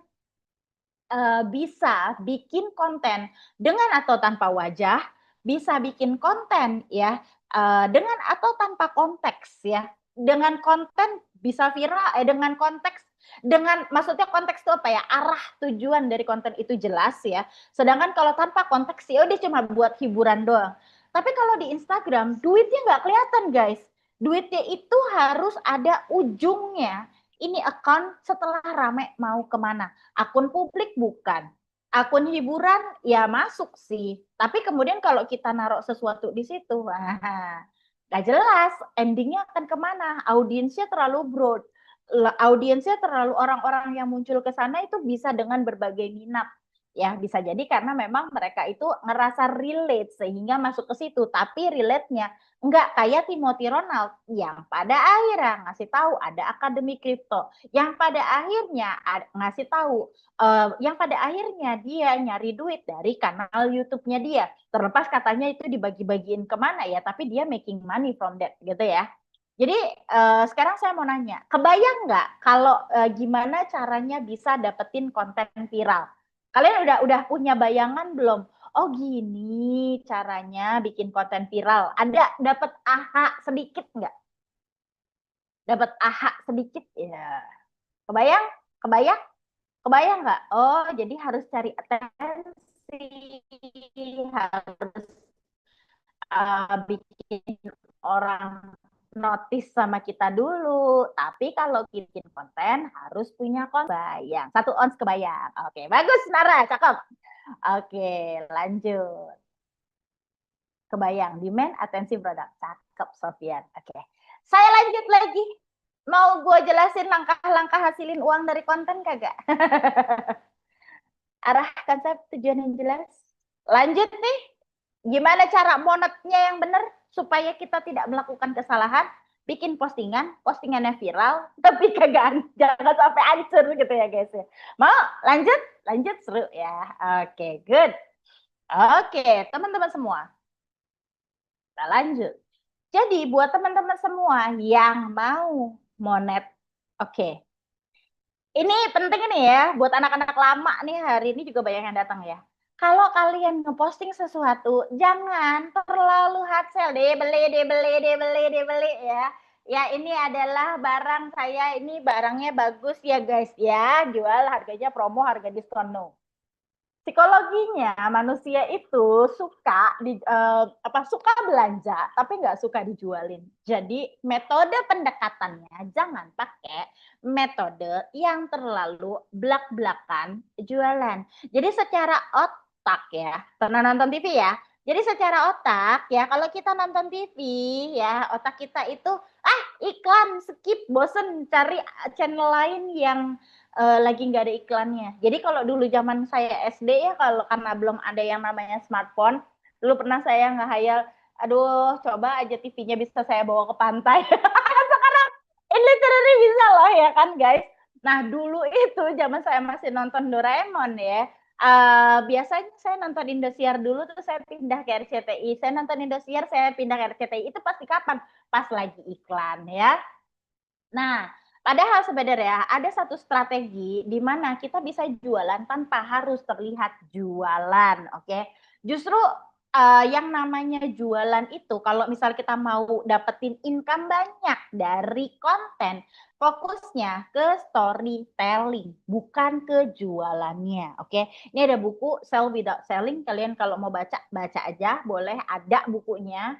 Speaker 1: bisa bikin konten dengan atau tanpa wajah, bisa bikin konten ya dengan atau tanpa konteks ya. Dengan konten bisa viral, dengan konteks, dengan maksudnya konteks itu apa ya? Arah tujuan dari konten itu jelas ya. Sedangkan kalau tanpa konteks ya udah cuma buat hiburan doang. Tapi kalau di Instagram duitnya nggak kelihatan guys. Duitnya itu harus ada ujungnya. Ini account setelah rame mau kemana? Akun publik bukan. Akun hiburan ya masuk sih. Tapi kemudian kalau kita naruh sesuatu di situ, wah, gak jelas endingnya akan kemana. Audiensnya terlalu broad. Audiensnya terlalu orang-orang yang muncul ke sana itu bisa dengan berbagai minat. Ya bisa jadi karena memang mereka itu ngerasa relate sehingga masuk ke situ. Tapi relate-nya nggak kayak Timothy Ronald yang pada akhirnya ngasih tahu ada akademi kripto, yang pada akhirnya ngasih tahu yang pada akhirnya dia nyari duit dari kanal YouTube-nya dia. Terlepas katanya itu dibagi-bagiin kemana ya, tapi dia making money from that gitu ya. Jadi sekarang saya mau nanya, kebayang nggak kalau gimana caranya bisa dapetin konten viral? Kalian udah punya bayangan belum? Oh gini caranya bikin konten viral. Ada dapat aha sedikit nggak? Dapat aha sedikit ya. Kebayang? Kebayang? Kebayang nggak? Oh jadi harus cari atensi, harus bikin orang notice sama kita dulu. Tapi kalau bikin konten harus punya konten. Bayang. 1 ons kebayang. Oke, bagus Nara, cakep. Oke, lanjut. Kebayang, demand, atensi produk. Cakep, Sofian. Oke. Saya lanjut lagi. Mau gue jelasin langkah-langkah hasilin uang dari konten kagak? Arah konsep tujuan yang jelas. Lanjut nih, gimana cara monetnya yang benar supaya kita tidak melakukan kesalahan? Bikin postingan, postingannya viral, tapi kagak, jangan sampai hancur gitu ya guys ya. Mau lanjut? Lanjut seru ya. Oke, good. Oke, teman-teman semua. Kita lanjut. Jadi buat teman-teman semua yang mau monet, oke. Ini penting ini ya, buat anak-anak lama nih hari ini juga banyak yang datang ya. Kalau kalian ngeposting sesuatu, jangan terlalu hard sell, dibeli ya. Ya ini adalah barang saya, ini barangnya bagus ya guys ya, jual harganya promo, harga diskon no. Psikologinya manusia itu suka suka belanja tapi nggak suka dijualin. Jadi metode pendekatannya jangan pakai metode yang terlalu blak-blakan jualan. Jadi secara otak ya, pernah nonton TV ya. Jadi secara otak ya, kalau kita nonton TV ya, otak kita itu iklan, skip, bosen, cari channel lain yang lagi nggak ada iklannya. Jadi kalau dulu zaman saya SD ya, kalau karena belum ada yang namanya smartphone, dulu pernah saya ngehayal, aduh coba aja TV-nya bisa saya bawa ke pantai. Sekarang ini literally bisa loh ya kan guys. Nah dulu itu zaman saya masih nonton Doraemon ya, biasanya saya nonton Indosiar dulu terus saya pindah ke RCTI. Saya nonton Indosiar, saya pindah ke RCTI. Itu pasti kapan? Pas lagi iklan ya. Nah, padahal sebenarnya ada satu strategi di mana kita bisa jualan tanpa harus terlihat jualan, oke? Justru yang namanya jualan itu, kalau misal kita mau dapetin income banyak dari konten, fokusnya ke storytelling, bukan ke jualannya, oke? Ini ada buku Sell Without Selling, kalian kalau mau baca, baca aja, boleh ada bukunya.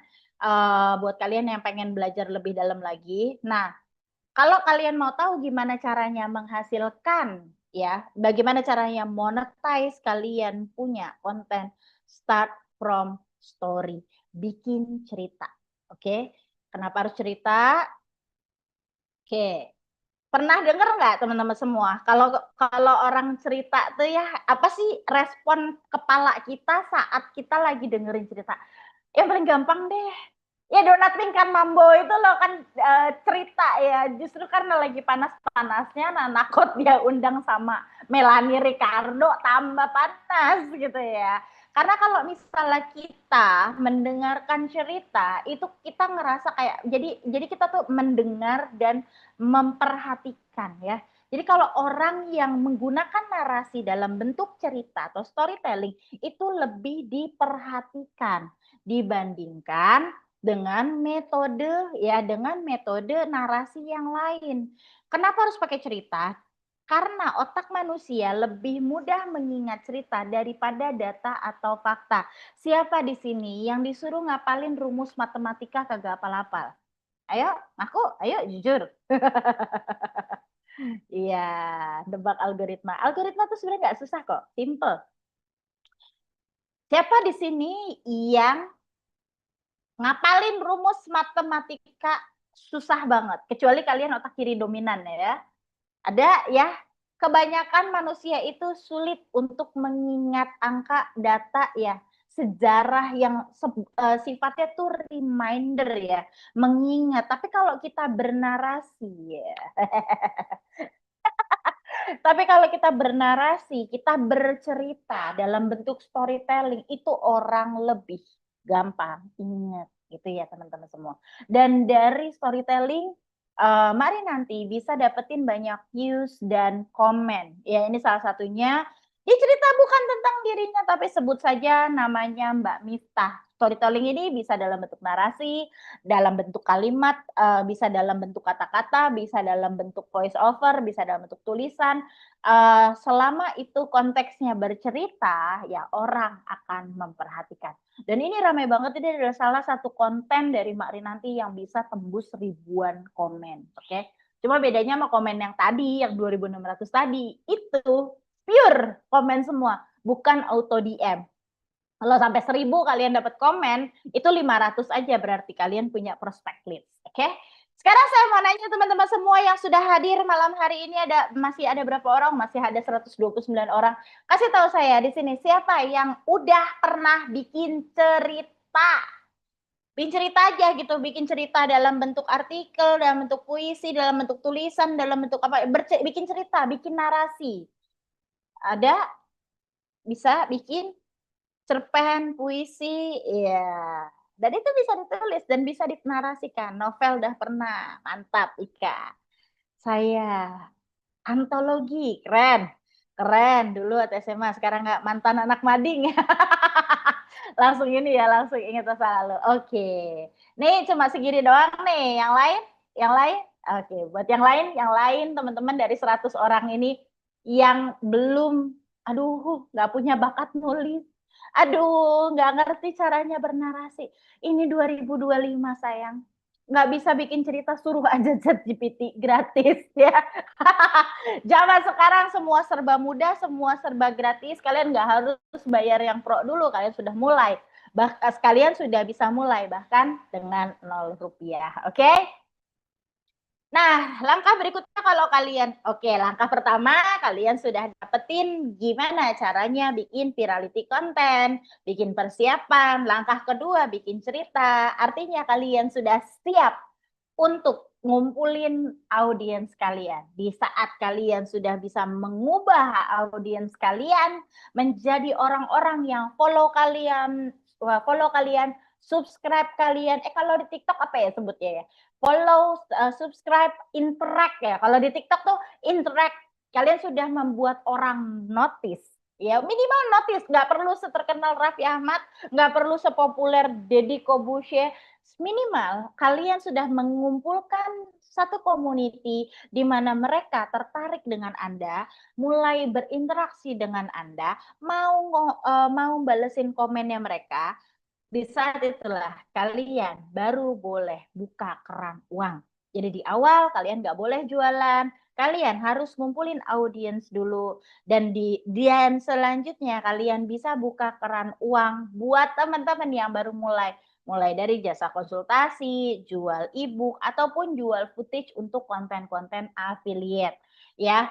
Speaker 1: Buat kalian yang pengen belajar lebih dalam lagi. Nah, kalau kalian mau tahu gimana caranya menghasilkan, ya, bagaimana caranya monetize kalian punya konten, start from story, bikin cerita, oke? Kenapa harus cerita? Oke, pernah dengar nggak teman-teman semua? Kalau kalau orang cerita tuh ya, apa sih respon kepala kita saat kita lagi dengerin cerita? Yang paling gampang deh, ya Donat Pink kan Mambo itu loh kan cerita ya, justru karena lagi panas-panasnya Nanakot dia undang sama Melanie Ricardo tambah panas gitu ya. Karena kalau misalnya kita mendengarkan cerita itu kita ngerasa kayak jadi kita tuh mendengar dan memperhatikan ya. Jadi kalau orang yang menggunakan narasi dalam bentuk cerita atau storytelling itu lebih diperhatikan dibandingkan dengan metode narasi yang lain. Kenapa harus pakai cerita? Karena otak manusia lebih mudah mengingat cerita daripada data atau fakta. Siapa di sini yang disuruh ngapalin rumus matematika kagak apal-apal? Ayo, aku, ayo jujur. Iya, debak algoritma. Algoritma tuh sebenarnya nggak susah kok, simple. Siapa di sini yang ngapalin rumus matematika susah banget, kecuali kalian otak kiri dominan ya. Ada ya, kebanyakan manusia itu sulit untuk mengingat angka, data ya, sejarah yang sifatnya tuh reminder ya, mengingat. Tapi kalau kita bernarasi ya, tapi kalau kita bernarasi, kita bercerita dalam bentuk storytelling, itu orang lebih gampang ingat gitu ya teman-teman semua. Dan dari storytelling, mari nanti bisa dapetin banyak views dan komen. Ya ini salah satunya, dia cerita bukan tentang dirinya, tapi sebut saja namanya Mbak Miftah. Storytelling ini bisa dalam bentuk narasi, dalam bentuk kalimat, bisa dalam bentuk kata-kata, bisa dalam bentuk voice over, bisa dalam bentuk tulisan. Selama itu konteksnya bercerita, ya orang akan memperhatikan. Dan ini ramai banget, ini adalah salah satu konten dari Mak Rinanti yang bisa tembus ribuan komen. Oke, cuma bedanya sama komen yang tadi, yang 2.600 tadi, itu pure komen semua, bukan auto DM. Kalau sampai 1.000 kalian dapat komen, itu 500 aja berarti kalian punya prospect leads. Oke? Sekarang saya mau nanya teman-teman semua yang sudah hadir malam hari ini masih ada berapa orang? Masih ada 129 orang. Kasih tahu saya di sini siapa yang udah pernah bikin cerita? Bikin cerita aja gitu, bikin cerita dalam bentuk artikel, dalam bentuk puisi, dalam bentuk tulisan, dalam bentuk apa? Bikin cerita, bikin narasi. Ada bisa bikin cerpen, puisi, ya. Dan itu bisa ditulis dan bisa dinarasikan. Novel udah pernah, mantap Ika. Saya antologi, keren. Keren dulu waktu SMA, sekarang nggak, mantan anak mading. Langsung ini ya, langsung ingat masa lalu. Oke. Nih cuma segini doang nih. Yang lain? Yang lain? Oke, buat yang lain teman-teman dari 100 orang ini yang belum, aduh, nggak punya bakat nulis. Aduh, nggak ngerti caranya bernarasi. Ini 2025 sayang. Nggak bisa bikin cerita, suruh aja ChatGPT gratis ya. Zaman sekarang semua serba mudah, semua serba gratis. Kalian nggak harus bayar yang pro dulu, kalian sudah mulai. Bahkan kalian sudah bisa mulai bahkan dengan 0 rupiah. Oke? Okay? Nah, langkah berikutnya kalau kalian, langkah pertama kalian sudah dapetin gimana caranya bikin virality konten, bikin persiapan. Langkah kedua bikin cerita. Artinya kalian sudah siap untuk ngumpulin audiens kalian. Di saat kalian sudah bisa mengubah audiens kalian menjadi orang-orang yang follow kalian, subscribe kalian. Kalau di TikTok apa ya sebutnya ya? Follow, subscribe, interact ya. Kalau di TikTok tuh interact. Kalian sudah membuat orang notice. Ya minimal notice, nggak perlu seterkenal Raffi Ahmad, nggak perlu sepopuler Deddy Corbuzier, minimal kalian sudah mengumpulkan satu community di mana mereka tertarik dengan Anda, mulai berinteraksi dengan Anda, mau balesin komennya mereka. Di saat itulah kalian baru boleh buka keran uang. Jadi di awal kalian nggak boleh jualan, kalian harus ngumpulin audiens dulu. Dan selanjutnya kalian bisa buka keran uang buat teman-teman yang baru mulai. Mulai dari jasa konsultasi, jual e-book, ataupun jual footage untuk konten-konten affiliate. Ya,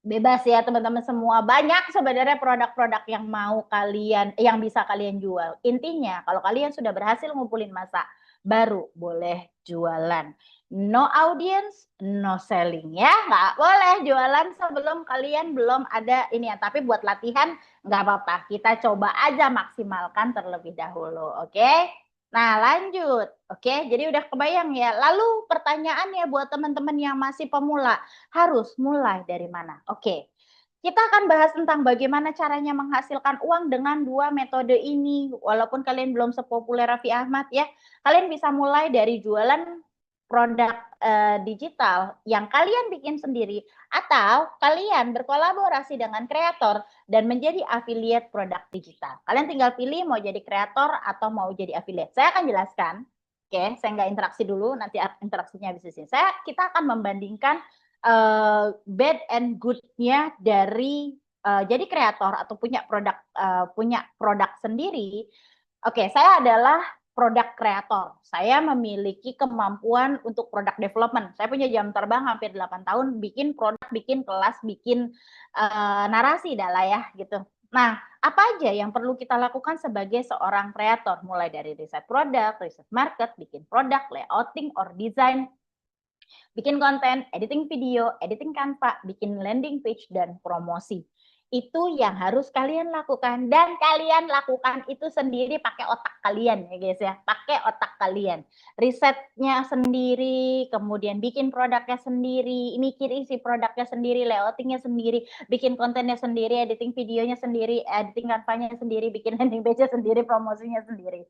Speaker 1: bebas ya teman-teman semua. Banyak sebenarnya produk-produk yang yang bisa kalian jual. Intinya kalau kalian sudah berhasil ngumpulin masa, baru boleh jualan. No audience, no selling ya. Nggak boleh jualan sebelum kalian belum ada ini ya. Tapi buat latihan nggak apa-apa. Kita coba aja maksimalkan terlebih dahulu. Oke? Nah, lanjut. Oke, jadi udah kebayang ya. Lalu pertanyaannya buat teman-teman yang masih pemula, harus mulai dari mana? Oke, kita akan bahas tentang bagaimana caranya menghasilkan uang dengan dua metode ini. Walaupun kalian belum sepopuler Raffi Ahmad ya, kalian bisa mulai dari jualan produk digital yang kalian bikin sendiri, atau kalian berkolaborasi dengan kreator dan menjadi affiliate produk digital. Kalian tinggal pilih mau jadi kreator atau mau jadi affiliate. Saya akan jelaskan. Oke, saya nggak interaksi dulu, nanti interaksinya habis di sini. Kita akan membandingkan bad and good-nya dari jadi kreator atau punya produk sendiri. Oke, saya adalah produk kreator. Saya memiliki kemampuan untuk produk development. Saya punya jam terbang hampir 8 tahun bikin produk, bikin kelas, bikin narasi dah lah ya gitu. Nah, apa aja yang perlu kita lakukan sebagai seorang kreator? Mulai dari riset produk, riset market, bikin produk, layouting or design, bikin konten, editing video, editing Canva, bikin landing page, dan promosi. Itu yang harus kalian lakukan, dan kalian lakukan itu sendiri pakai otak kalian ya guys ya, pakai otak kalian. Risetnya sendiri, kemudian bikin produknya sendiri, mikir isi produknya sendiri, layoutingnya sendiri, bikin kontennya sendiri, editing videonya sendiri, editing Canva-nya sendiri, bikin landing page-nya sendiri, promosinya sendiri.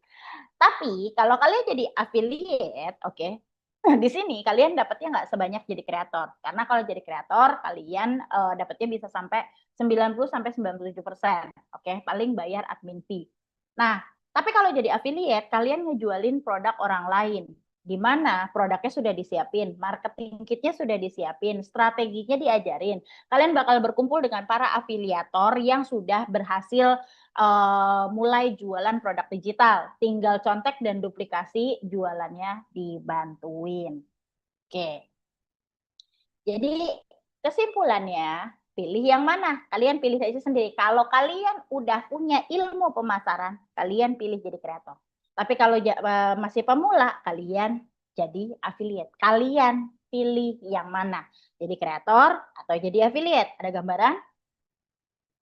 Speaker 1: Tapi kalau kalian jadi affiliate, oke, di sini kalian dapatnya nggak sebanyak jadi kreator. Karena kalau jadi kreator, kalian dapatnya bisa sampai 90-97%. Oke, paling bayar admin fee. Nah, tapi kalau jadi affiliate, kalian ngejualin produk orang lain. Di mana produknya sudah disiapin, marketing kitnya sudah disiapin, strateginya diajarin. Kalian bakal berkumpul dengan para afiliator yang sudah berhasil mulai jualan produk digital. Tinggal contek dan duplikasi, jualannya dibantuin. Oke. Jadi kesimpulannya, pilih yang mana? Kalian pilih aja sendiri. Kalau kalian udah punya ilmu pemasaran, kalian pilih jadi kreator. Tapi kalau masih pemula, kalian jadi affiliate. Kalian pilih yang mana? Jadi kreator atau jadi affiliate? Ada gambaran?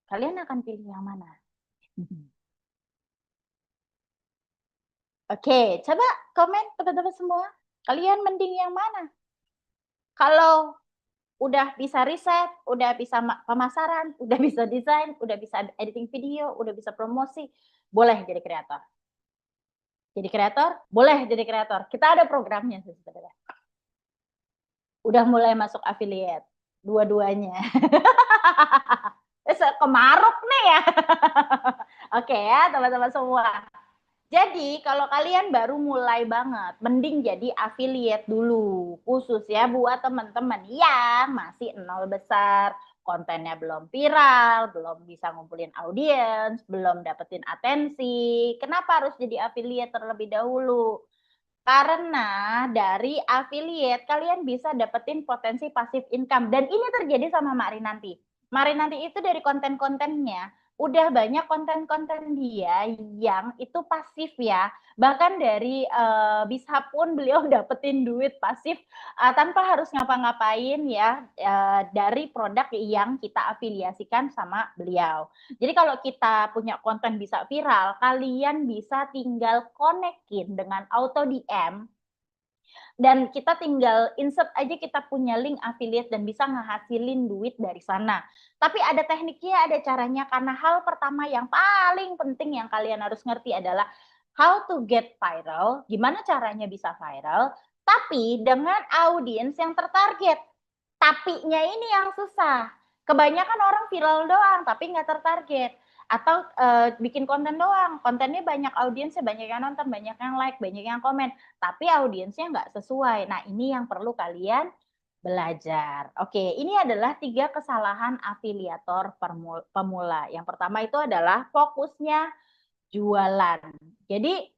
Speaker 1: Kalian akan pilih yang mana? Oke, coba komen teman-teman semua. Kalian mending yang mana? Kalau udah bisa riset, udah bisa pemasaran, udah bisa desain, udah bisa editing video, udah bisa promosi, boleh jadi kreator. Jadi kreator, boleh jadi kreator. Kita ada programnya sebenarnya. Udah mulai masuk affiliate, dua-duanya. Kemaruk nih ya. Oke ya teman-teman semua. Jadi kalau kalian baru mulai banget, mending jadi affiliate dulu. Khusus ya buat teman-teman yang masih nol besar, kontennya belum viral, belum bisa ngumpulin audiens, belum dapetin atensi. Kenapa harus jadi affiliate terlebih dahulu? Karena dari affiliate kalian bisa dapetin potensi passive income. Dan ini terjadi sama Mak Rinanti. Mak Rinanti itu dari konten-kontennya udah banyak konten-konten dia yang itu pasif ya. Bahkan dari bisa pun beliau dapetin duit pasif tanpa harus ngapa-ngapain ya dari produk yang kita afiliasikan sama beliau. Jadi kalau kita punya konten bisa viral, kalian bisa tinggal konekin dengan auto DM dan kita tinggal insert aja kita punya link affiliate dan bisa ngehasilin duit dari sana. Tapi ada tekniknya, ada caranya, karena hal pertama yang paling penting yang kalian harus ngerti adalah how to get viral, gimana caranya bisa viral, tapi dengan audiens yang tertarget. Tapinya ini yang susah. Kebanyakan orang viral doang, tapi nggak tertarget. Atau bikin konten doang, kontennya banyak audiensnya, banyak yang nonton, banyak yang like, banyak yang komen, tapi audiensnya nggak sesuai. Nah, ini yang perlu kalian belajar. Oke, ini adalah 3 kesalahan afiliator pemula. Yang pertama itu adalah fokusnya jualan. Jadi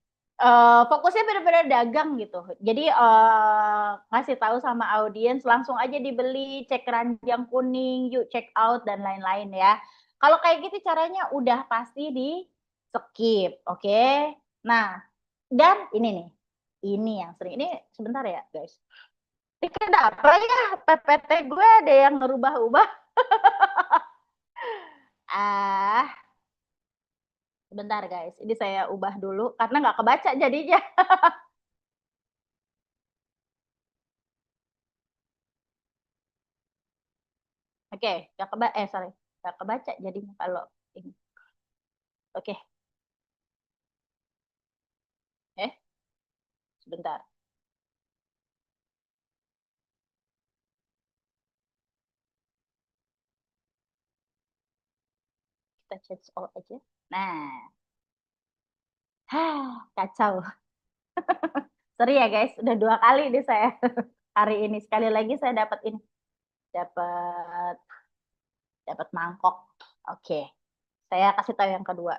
Speaker 1: fokusnya benar-benar dagang gitu. Jadi ngasih tahu sama audiens langsung aja dibeli, cek keranjang kuning, yuk check out dan lain-lain ya. Kalau kayak gitu caranya udah pasti di skip, oke? Nah, dan ini nih, ini yang sering ini sebentar ya guys. Ini kenapa ya PPT gue ada yang ngerubah-ubah? Sebentar guys, ini saya ubah dulu karena nggak kebaca jadinya. Oke, nggak kebaca jadinya kalau ini. Oke, sebentar. Kita change all aja. Nah, kacau. Sorry ya guys, udah 2 kali nih saya hari ini. Sekali lagi saya dapat ini, dapat dapat mangkok. Oke, saya kasih tahu yang kedua.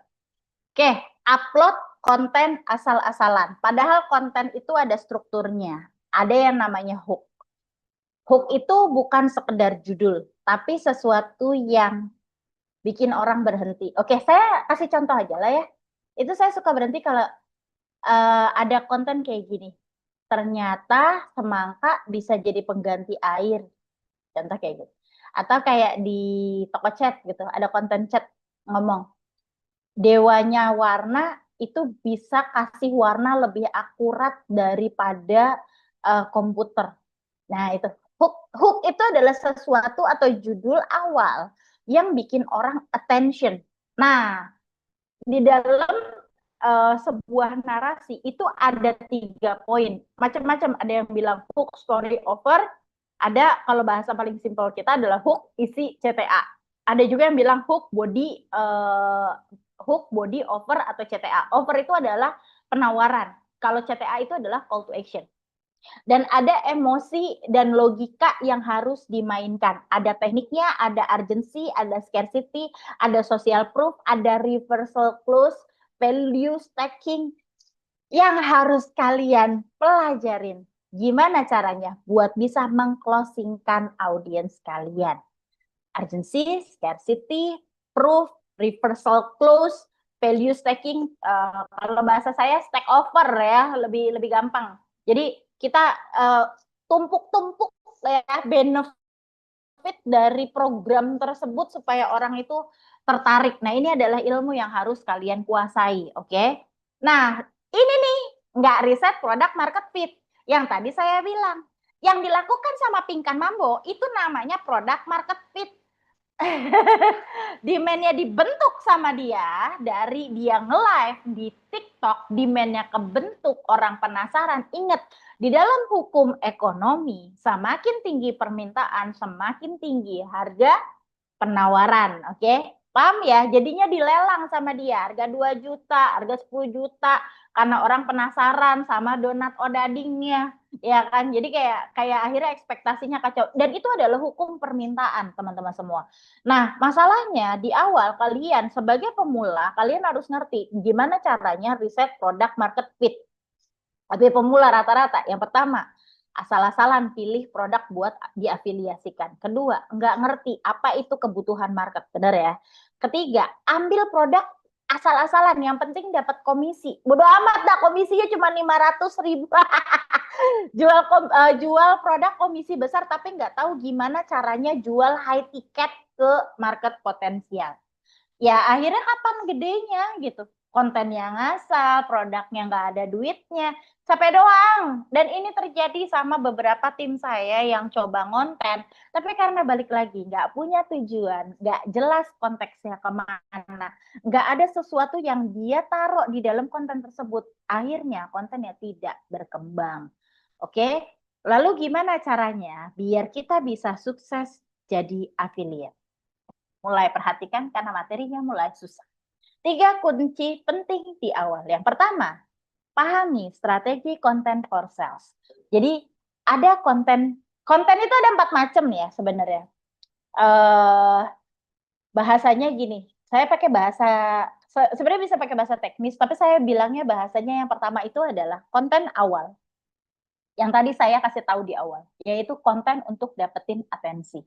Speaker 1: Oke, upload konten asal-asalan. Padahal konten itu ada strukturnya. Ada yang namanya hook. Hook itu bukan sekedar judul, tapi sesuatu yang bikin orang berhenti. Oke, saya kasih contoh aja lah ya. Itu saya suka berhenti kalau ada konten kayak gini. Ternyata semangka bisa jadi pengganti air. Contoh kayak gitu. Atau kayak di toko chat gitu, ada konten chat ngomong, dewanya warna itu bisa kasih warna lebih akurat daripada komputer. Nah, itu hook itu adalah sesuatu atau judul awal yang bikin orang attention. Nah, di dalam sebuah narasi itu ada 3 poin. Macam-macam, ada yang bilang hook, story, over. Ada kalau bahasa paling simpel kita adalah hook, isi, CTA. Ada juga yang bilang hook, body, over atau CTA. Over itu adalah penawaran. Kalau CTA itu adalah call to action. Dan ada emosi dan logika yang harus dimainkan. Ada tekniknya, ada urgency, ada scarcity, ada social proof, ada reversal clause, value stacking yang harus kalian pelajarin. Gimana caranya buat bisa mengclosingkan audiens kalian? Urgency, scarcity, proof, reversal clause, value stacking. Kalau bahasa saya stack over ya, lebih gampang. Jadi kita tumpuk-tumpuk ya benefit dari program tersebut supaya orang itu tertarik. Nah, ini adalah ilmu yang harus kalian kuasai, oke? Nah, ini nih nggak riset produk market fit yang tadi saya bilang. Yang dilakukan sama Pingkan Mambo itu namanya produk market fit. Demand-nya dibentuk sama dia dari dia nge-live di TikTok, demand-nya kebentuk, orang penasaran. Ingat, di dalam hukum ekonomi, semakin tinggi permintaan, semakin tinggi harga penawaran, oke? Paham ya? Jadinya dilelang sama dia, harga 2 juta, harga 10 juta, karena orang penasaran sama donat odadingnya, ya kan? Jadi kayak akhirnya ekspektasinya kacau. Dan itu adalah hukum permintaan, teman-teman semua. Nah, masalahnya di awal kalian sebagai pemula, kalian harus ngerti gimana caranya riset produk market fit. Tapi pemula rata-rata, yang pertama, asal-asalan pilih produk buat diafiliasikan. Kedua, nggak ngerti apa itu kebutuhan market, benar ya. Ketiga, ambil produk asal-asalan, yang penting dapat komisi. Bodoh amat dah, komisinya cuma 500.000. Jual produk komisi besar, tapi nggak tahu gimana caranya jual high ticket ke market potensial. Ya akhirnya kapan gedenya gitu. Kontennya ngasal, produknya nggak ada duitnya, capek doang. Dan ini terjadi sama beberapa tim saya yang coba ngonten, tapi karena balik lagi nggak punya tujuan, nggak jelas konteksnya kemana, nggak ada sesuatu yang dia taruh di dalam konten tersebut, akhirnya kontennya tidak berkembang. Oke, lalu gimana caranya biar kita bisa sukses jadi affiliate? Mulai perhatikan karena materinya mulai susah. 3 kunci penting di awal. Yang pertama, pahami strategi konten for sales. Jadi ada konten itu ada 4 macam ya sebenarnya. Bahasanya gini, saya pakai bahasa, sebenarnya bisa pakai bahasa teknis, tapi saya bilangnya bahasanya yang pertama itu adalah konten awal. Yang tadi saya kasih tahu di awal, yaitu konten untuk dapetin atensi.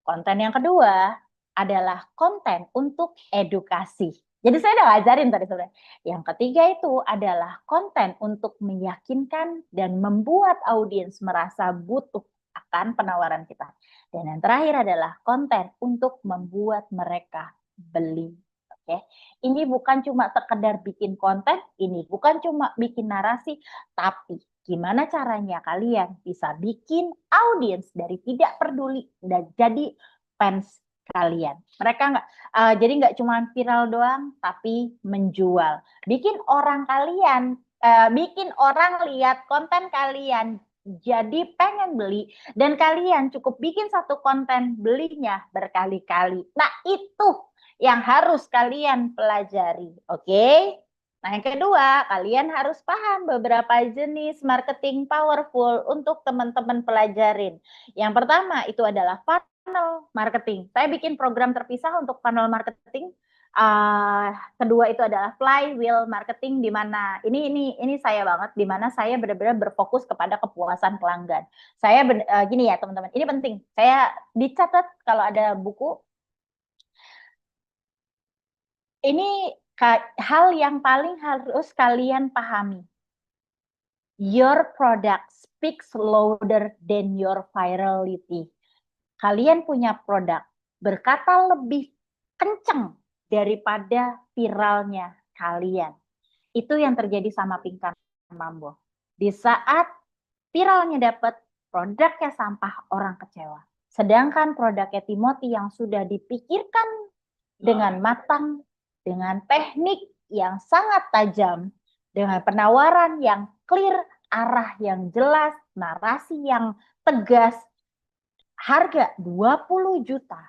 Speaker 1: Konten yang kedua adalah konten untuk edukasi. Jadi saya udah ngajarin tadi sebenarnya. Yang ketiga itu adalah konten untuk meyakinkan dan membuat audiens merasa butuh akan penawaran kita. Dan yang terakhir adalah konten untuk membuat mereka beli. Oke, ini bukan cuma sekedar bikin konten, ini bukan cuma bikin narasi, tapi gimana caranya kalian bisa bikin audiens dari tidak peduli dan jadi fans kalian. Mereka jadi nggak cuma viral doang, tapi menjual. Bikin orang lihat konten kalian jadi pengen beli, dan kalian cukup bikin satu konten belinya berkali-kali. Nah itu yang harus kalian pelajari, oke? Nah yang kedua, kalian harus paham beberapa jenis marketing powerful untuk teman-teman pelajarin. Yang pertama itu adalah funnel marketing. Saya bikin program terpisah untuk funnel marketing. Kedua itu adalah flywheel marketing, di mana ini saya banget, di mana saya benar-benar berfokus kepada kepuasan pelanggan. Saya gini ya teman-teman, ini penting. Saya dicatat kalau ada buku. Ini hal yang paling harus kalian pahami. Your product speaks louder than your virality. Kalian punya produk berkata lebih kenceng daripada viralnya kalian. Itu yang terjadi sama Pingkan Mambo. Di saat viralnya dapat, produknya sampah, orang kecewa. Sedangkan produknya Timothy yang sudah dipikirkan dengan matang, dengan teknik yang sangat tajam, dengan penawaran yang clear, arah yang jelas, narasi yang tegas, harga 20 juta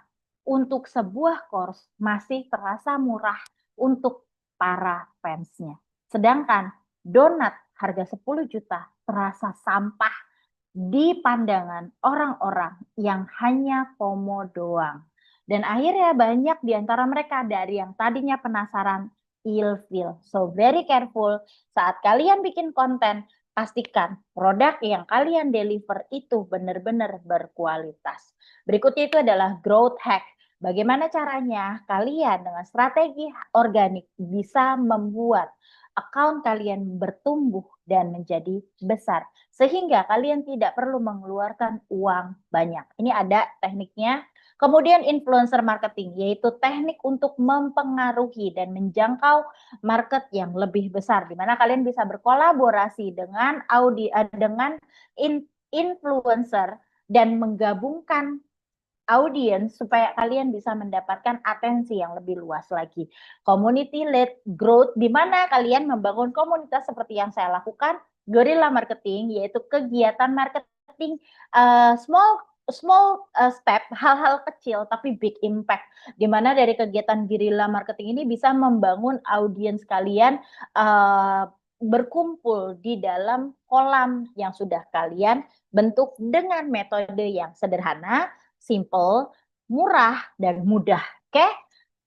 Speaker 1: untuk sebuah course masih terasa murah untuk para fansnya. Sedangkan donat harga 10 juta terasa sampah di pandangan orang-orang yang hanya FOMO doang. Dan akhirnya banyak di antara mereka dari yang tadinya penasaran, ilfeel. So very careful saat kalian bikin konten, pastikan produk yang kalian deliver itu benar-benar berkualitas. Berikutnya itu adalah growth hack. Bagaimana caranya kalian dengan strategi organik bisa membuat account kalian bertumbuh dan menjadi besar. Sehingga kalian tidak perlu mengeluarkan uang banyak. Ini ada tekniknya. Kemudian influencer marketing, yaitu teknik untuk mempengaruhi dan menjangkau market yang lebih besar, di mana kalian bisa berkolaborasi dengan influencer dan menggabungkan audiens supaya kalian bisa mendapatkan atensi yang lebih luas lagi. Community led growth, di mana kalian membangun komunitas seperti yang saya lakukan, guerrilla marketing, yaitu kegiatan marketing small step, hal-hal kecil tapi big impact. Di mana dari kegiatan guerrilla marketing ini bisa membangun audiens kalian berkumpul di dalam kolam yang sudah kalian bentuk dengan metode yang sederhana, simple, murah, dan mudah. Oke?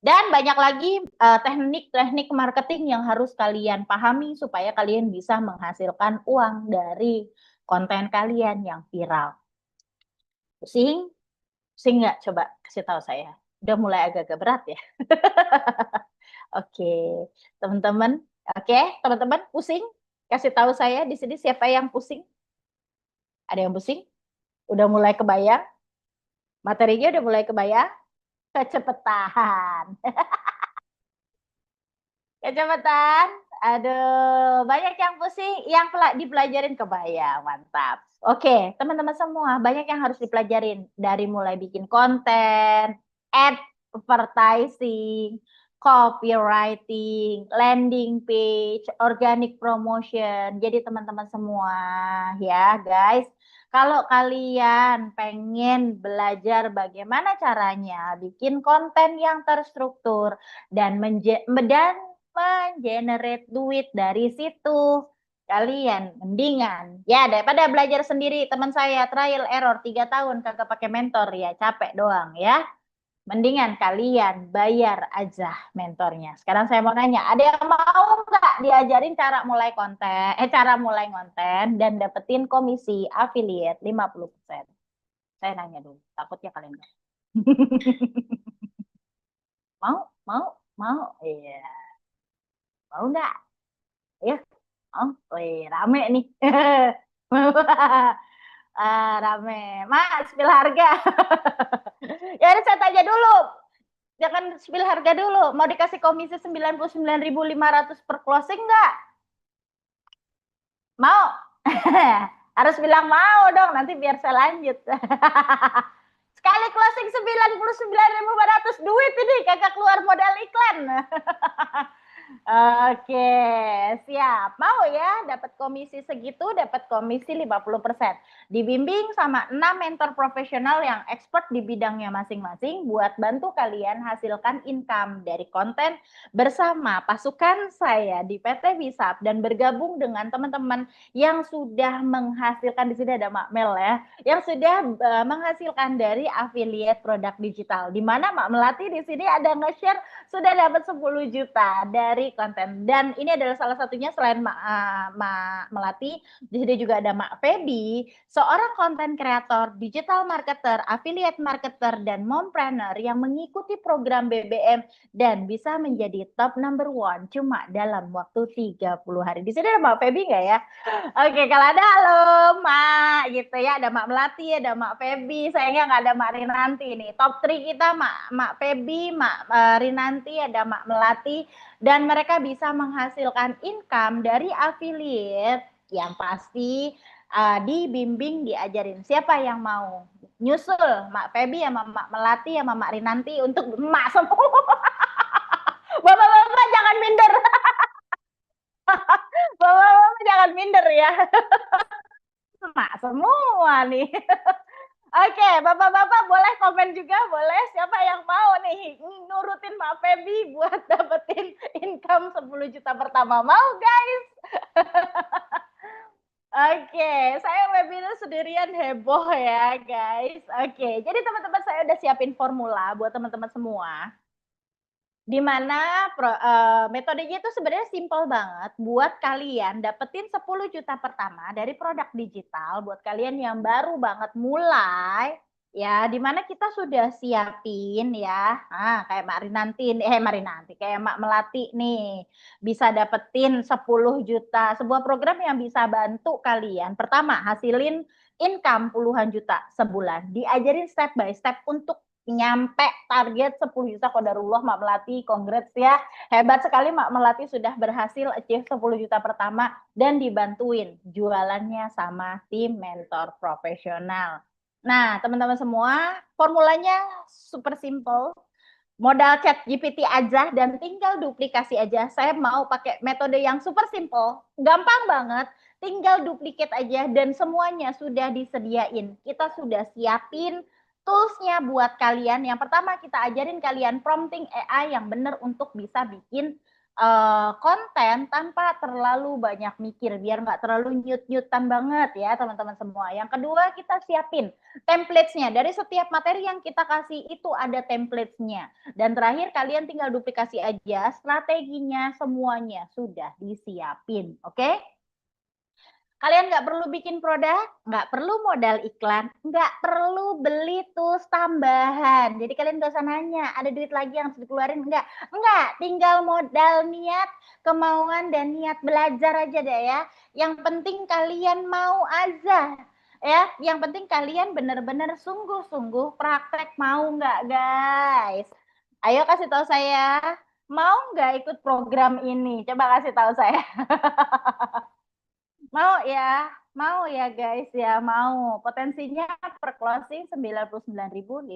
Speaker 1: Dan banyak lagi teknik-teknik marketing yang harus kalian pahami supaya kalian bisa menghasilkan uang dari konten kalian yang viral. Pusing? Pusing nggak? Coba kasih tahu saya. Udah mulai agak-agak berat ya. Oke, teman-teman. Oke, teman-teman pusing? Kasih tahu saya di sini siapa yang pusing? Ada yang pusing? Udah mulai kebayang? Materinya udah mulai kebayang? Kecepatan. Kecepatan. Aduh, banyak yang pusing, yang dipelajarin kebayang, mantap. Oke, teman-teman semua, banyak yang harus dipelajarin dari mulai bikin konten, advertising, copywriting, landing page, organic promotion. Jadi teman-teman semua ya, guys. Kalau kalian pengen belajar bagaimana caranya bikin konten yang terstruktur dan mengenerate duit dari situ, kalian mendingan ya daripada belajar sendiri. Teman saya trial error 3 tahun kagak pakai mentor, ya capek doang ya. Mendingan kalian bayar aja mentornya. Sekarang saya mau nanya, ada yang mau nggak diajarin cara mulai konten dan dapetin komisi affiliate 50%? Saya nanya dulu, takutnya kalian nggak. Mau? Iya. Mau nggak? Ya, rame nih. Rame. Mas, spill harga. Ya udah saya tanya dulu. Jangan spill harga dulu. Mau dikasih komisi 99.500 per closing nggak? Mau? Harus bilang mau dong, nanti biar saya lanjut. Sekali closing 99.500 duit ini, kagak keluar modal iklan. Oke, siap. Mau ya dapat komisi segitu, dapat komisi 50%. Dibimbing sama 6 mentor profesional yang expert di bidangnya masing-masing buat bantu kalian hasilkan income dari konten bersama pasukan saya di PT Bisap dan bergabung dengan teman-teman yang sudah menghasilkan, di sini ada Mak Mel ya, yang sudah menghasilkan dari affiliate produk digital. Di mana Mak Melati di sini ada nge-share sudah dapat 10 juta dari konten. Dan ini adalah salah satunya selain Mak Melati, di sini juga ada Mak Feby, seorang konten kreator, digital marketer, affiliate marketer, dan mompreneur yang mengikuti program BBM dan bisa menjadi top number 1 cuma dalam waktu 30 hari. Di sini ada Mak Feby nggak ya? Oke, kalau ada halo Mak gitu ya, ada Mak Melati, ada Mak Feby, sayangnya nggak ada Mak Rinanti nih. Top 3 kita Mak Feby, Mak Rinanti, ada Mak Melati, dan mereka bisa menghasilkan income dari affiliate yang pasti dibimbing, diajarin. Siapa yang mau nyusul Mak Feby sama Mak Melati sama Mak Rinanti untuk Mak semua? Bapak-bapak jangan minder. Bapak-bapak jangan minder ya. Mak semua nih. Oke, bapak-bapak boleh komen juga, boleh. Siapa yang mau nih nurutin Mak Feby buat dapetin income 10 juta pertama? Mau guys? Oke, saya webinar sendirian heboh ya guys. Oke, jadi teman-teman saya udah siapin formula buat teman-teman semua. Di mana metodenya itu sebenarnya simple banget buat kalian dapetin 10 juta pertama dari produk digital buat kalian yang baru banget mulai ya, di mana kita sudah siapin ya, kayak Marinanti kayak Mak Melati nih bisa dapetin 10 juta, sebuah program yang bisa bantu kalian pertama hasilin income puluhan juta sebulan, diajarin step by step untuk nyampe target 10 juta. Qadarullah Mak Melati, congrats ya. Hebat sekali Mak Melati sudah berhasil achieve 10 juta pertama dan dibantuin jualannya sama tim mentor profesional. Nah, teman-teman semua, formulanya super simple. Modal chat GPT aja dan tinggal duplikasi aja. Saya mau pakai metode yang super simple, gampang banget. Tinggal duplikat aja dan semuanya sudah disediain. Kita sudah siapin toolsnya buat kalian. Yang pertama kita ajarin kalian prompting AI yang benar untuk bisa bikin konten tanpa terlalu banyak mikir, biar nggak terlalu nyut-nyutan banget ya teman-teman semua. Yang kedua kita siapin template-nya. Dari setiap materi yang kita kasih itu ada template-nya. Dan terakhir kalian tinggal duplikasi aja, strateginya semuanya sudah disiapin, oke? Kalian nggak perlu bikin produk, nggak perlu modal iklan, nggak perlu beli tools tambahan. Jadi kalian nggak usah nanya, ada duit lagi yang harus dikeluarin? Enggak, tinggal modal niat, kemauan, dan niat belajar aja deh ya. Yang penting kalian mau aja. Ya, yang penting kalian bener-bener sungguh-sungguh praktek, mau nggak guys? Ayo kasih tahu saya, mau nggak ikut program ini? Coba kasih tahu saya. Mau ya guys ya, mau. Potensinya per closing 99.500.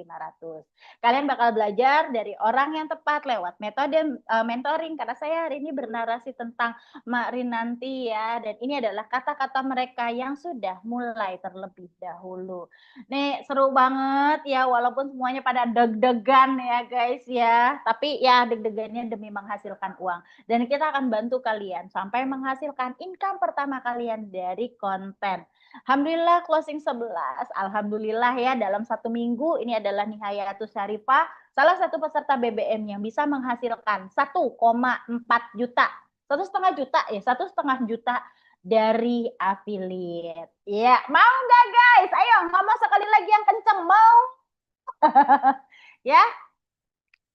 Speaker 1: Kalian bakal belajar dari orang yang tepat lewat metode mentoring, karena saya hari ini bernarasi tentang Mak Rinanti ya, dan ini adalah kata-kata mereka yang sudah mulai terlebih dahulu. Nih seru banget ya, walaupun semuanya pada deg-degan ya guys ya, tapi ya deg-degannya demi menghasilkan uang. Dan kita akan bantu kalian sampai menghasilkan income pertama kalian dari konten. Alhamdulillah closing 11. Alhamdulillah ya, dalam 1 minggu ini adalah Nihayatus Syarifah, salah satu peserta BBM yang bisa menghasilkan 1,4 juta. 1,5 juta ya, 1,5 juta dari affiliate. Ya, mau nggak guys? Ayo ngomong sekali lagi yang kenceng, mau? Ya,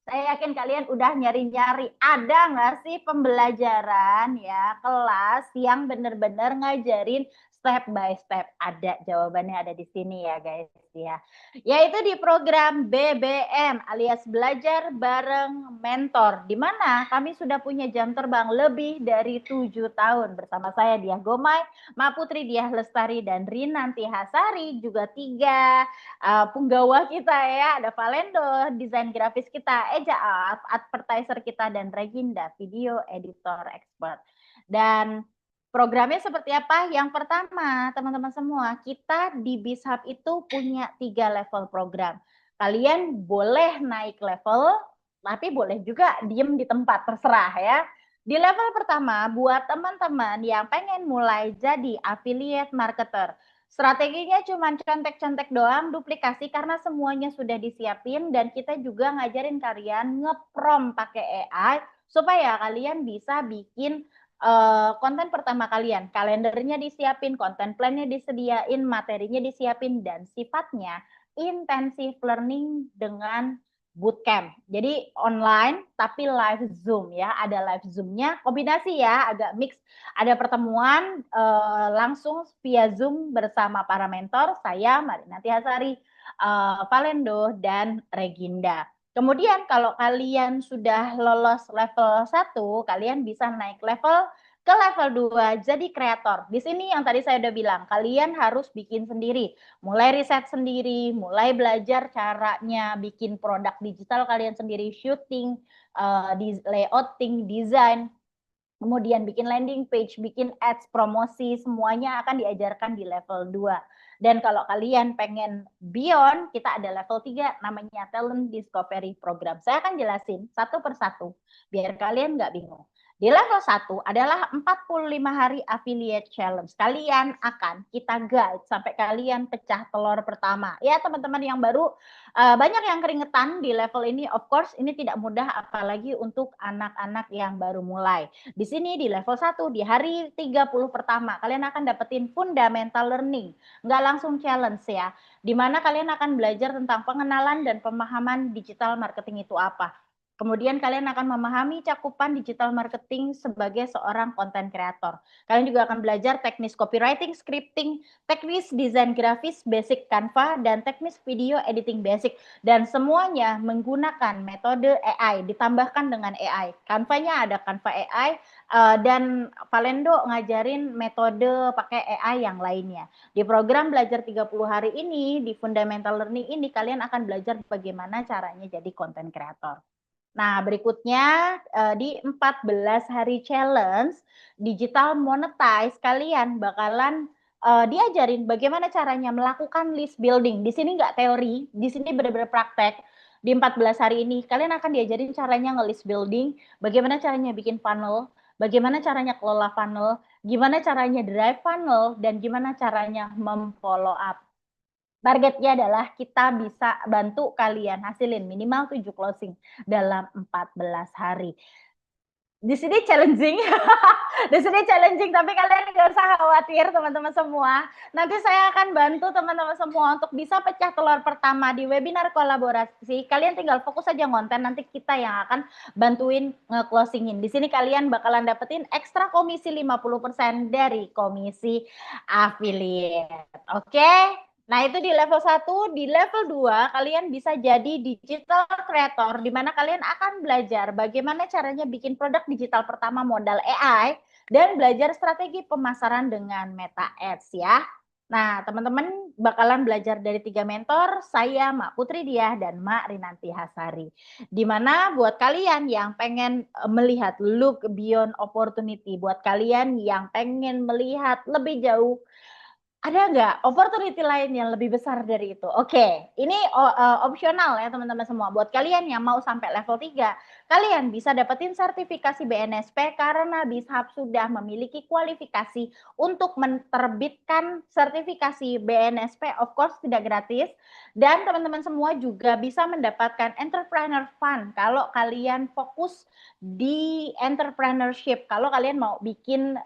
Speaker 1: saya yakin kalian udah nyari-nyari, ada nggak sih pembelajaran ya, kelas yang bener-bener ngajarin step by step? Ada, jawabannya ada di sini ya guys ya. Yaitu di program BBM alias Belajar Bareng Mentor, di mana kami sudah punya jam terbang lebih dari 7 tahun bersama saya Diah Gomay, Mak Putri Diah Lestari, dan Rinanti Hasari, juga 3 penggawa kita ya, ada Valendo, desain grafis kita, Eja Art, advertiser kita, dan Reginda, video editor expert. Dan programnya seperti apa? Yang pertama, teman-teman semua, kita di BizHub itu punya 3 level program. Kalian boleh naik level, tapi boleh juga diem di tempat, terserah ya. Di level pertama, buat teman-teman yang pengen mulai jadi affiliate marketer, strateginya cuma contek-contek doang, duplikasi, karena semuanya sudah disiapin, dan kita juga ngajarin kalian ngeprom pakai AI supaya kalian bisa bikin konten pertama kalian. Kalendernya disiapin, konten plannya disediain, materinya disiapin, dan sifatnya intensif learning dengan bootcamp. Jadi online tapi live Zoom ya, ada live Zoom-nya, kombinasi ya, agak mix. Ada pertemuan langsung via Zoom bersama para mentor, saya Marinanti Hasari, Valendo, dan Reginda. Kemudian kalau kalian sudah lolos level 1, kalian bisa naik level ke level 2 jadi kreator. Di sini yang tadi saya udah bilang, kalian harus bikin sendiri. Mulai riset sendiri, mulai belajar caranya bikin produk digital kalian sendiri, shooting, layouting, design, kemudian bikin landing page, bikin ads, promosi, semuanya akan diajarkan di level 2. Dan kalau kalian pengen beyond, kita ada level 3 namanya Talent Discovery Program. Saya akan jelasin satu persatu biar kalian nggak bingung. Di level 1 adalah 45 hari affiliate challenge. Kalian akan kita guide sampai kalian pecah telur pertama. Ya teman-teman yang baru, banyak yang keringetan di level ini. Of course ini tidak mudah apalagi untuk anak-anak yang baru mulai. Di sini di level 1 di hari 30 pertama kalian akan dapetin fundamental learning. Nggak langsung challenge ya. Di mana kalian akan belajar tentang pengenalan dan pemahaman digital marketing itu apa. Kemudian kalian akan memahami cakupan digital marketing sebagai seorang content creator. Kalian juga akan belajar teknis copywriting, scripting, teknis desain grafis basic Canva, dan teknis video editing basic. Dan semuanya menggunakan metode AI, ditambahkan dengan AI. Canva-nya ada Canva AI, dan Valendo ngajarin metode pakai AI yang lainnya. Di program belajar 30 hari ini, di fundamental learning ini, kalian akan belajar bagaimana caranya jadi content creator. Nah, berikutnya di 14 hari challenge digital monetize kalian bakalan diajarin bagaimana caranya melakukan list building. Di sini nggak teori, di sini benar-benar praktek. Di 14 hari ini kalian akan diajarin caranya nge-list building, bagaimana caranya bikin funnel, bagaimana caranya kelola funnel, gimana caranya drive funnel, dan gimana caranya memfollow up. Targetnya adalah kita bisa bantu kalian hasilin minimal 7 closing dalam 14 hari. Di sini challenging, di sini challenging, tapi kalian nggak usah khawatir teman-teman semua. Nanti saya akan bantu teman-teman semua untuk bisa pecah telur pertama di webinar kolaborasi. Kalian tinggal fokus aja konten, nanti kita yang akan bantuin nge-closingin. Di sini kalian bakalan dapetin ekstra komisi 50% dari komisi affiliate. Oke? Nah, itu di level 1, di level 2 kalian bisa jadi digital creator di mana kalian akan belajar bagaimana caranya bikin produk digital pertama modal AI dan belajar strategi pemasaran dengan Meta Ads ya. Nah, teman-teman bakalan belajar dari 3 mentor, saya Mak Putri Diah dan Mak Rinanti Hasari. Di mana buat kalian yang pengen melihat look beyond opportunity, buat kalian yang pengen melihat lebih jauh, ada nggak opportunity lain yang lebih besar dari itu? Oke, ini opsional ya teman-teman semua. Buat kalian yang mau sampai level 3, kalian bisa dapetin sertifikasi BNSP karena BizHub sudah memiliki kualifikasi untuk menerbitkan sertifikasi BNSP, of course tidak gratis. Dan teman-teman semua juga bisa mendapatkan entrepreneur fund kalau kalian fokus di entrepreneurship. Kalau kalian mau bikin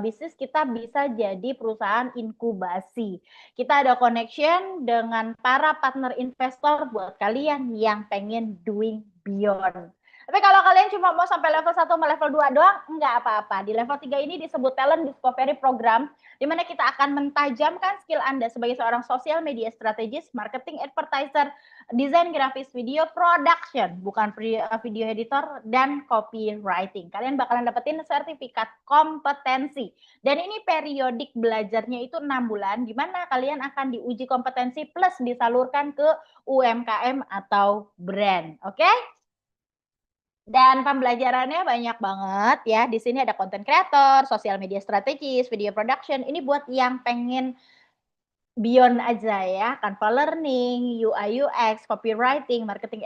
Speaker 1: bisnis, kita bisa jadi perusahaan inkubasi. Kita ada connection dengan para partner investor buat kalian yang pengen doing beyond. Tapi kalau kalian cuma mau sampai level 1 sama level 2 doang, enggak apa-apa. Di level 3 ini disebut talent discovery program, di mana kita akan mentajamkan skill Anda sebagai seorang social media strategist, marketing advertiser, desain grafis video production, bukan video editor, dan copywriting. Kalian bakalan dapetin sertifikat kompetensi. Dan ini periodik belajarnya itu 6 bulan, di mana kalian akan diuji kompetensi plus disalurkan ke UMKM atau brand. Oke? Dan pembelajarannya banyak banget ya. Di sini ada content creator, social media strategis, video production. Ini buat yang pengen beyond aja ya, Canva Learning, UI UX, copywriting, marketing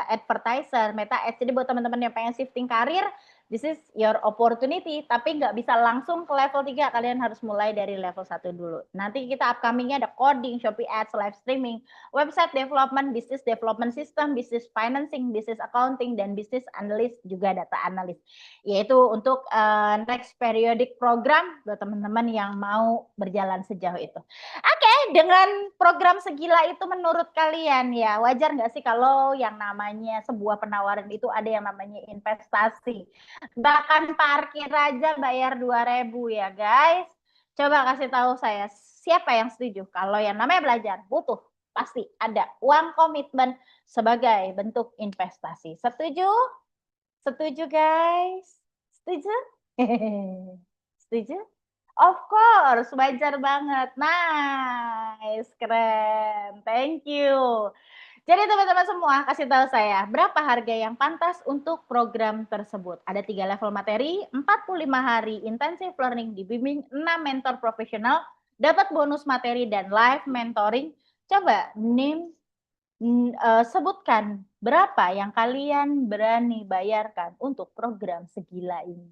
Speaker 1: advertiser, Meta Ads. Jadi buat teman-teman yang pengen shifting karir, this is your opportunity, tapi nggak bisa langsung ke level 3, kalian harus mulai dari level 1 dulu. Nanti kita upcoming-nya ada coding, Shopee Ads, live streaming, website development, business development system, business financing, business accounting, dan business analyst, juga data analyst. Yaitu untuk next periodic program buat teman-teman yang mau berjalan sejauh itu. Oke, dengan program segila itu menurut kalian ya, wajar nggak sih kalau yang namanya sebuah penawaran itu ada yang namanya investasi? Bahkan parkir aja bayar 2.000 ya guys. Coba kasih tahu saya, siapa yang setuju? Kalau yang namanya belajar, butuh pasti ada uang komitmen sebagai bentuk investasi. Setuju? Setuju guys? Setuju? Setuju? Of course, wajar banget. Nice, keren. Thank you. Jadi teman-teman semua, kasih tahu saya, berapa harga yang pantas untuk program tersebut? Ada 3 level materi, 45 hari intensive learning dibimbing 6 mentor profesional, dapat bonus materi dan live mentoring. Coba sebutkan Berapa yang kalian berani bayarkan untuk program segila ini?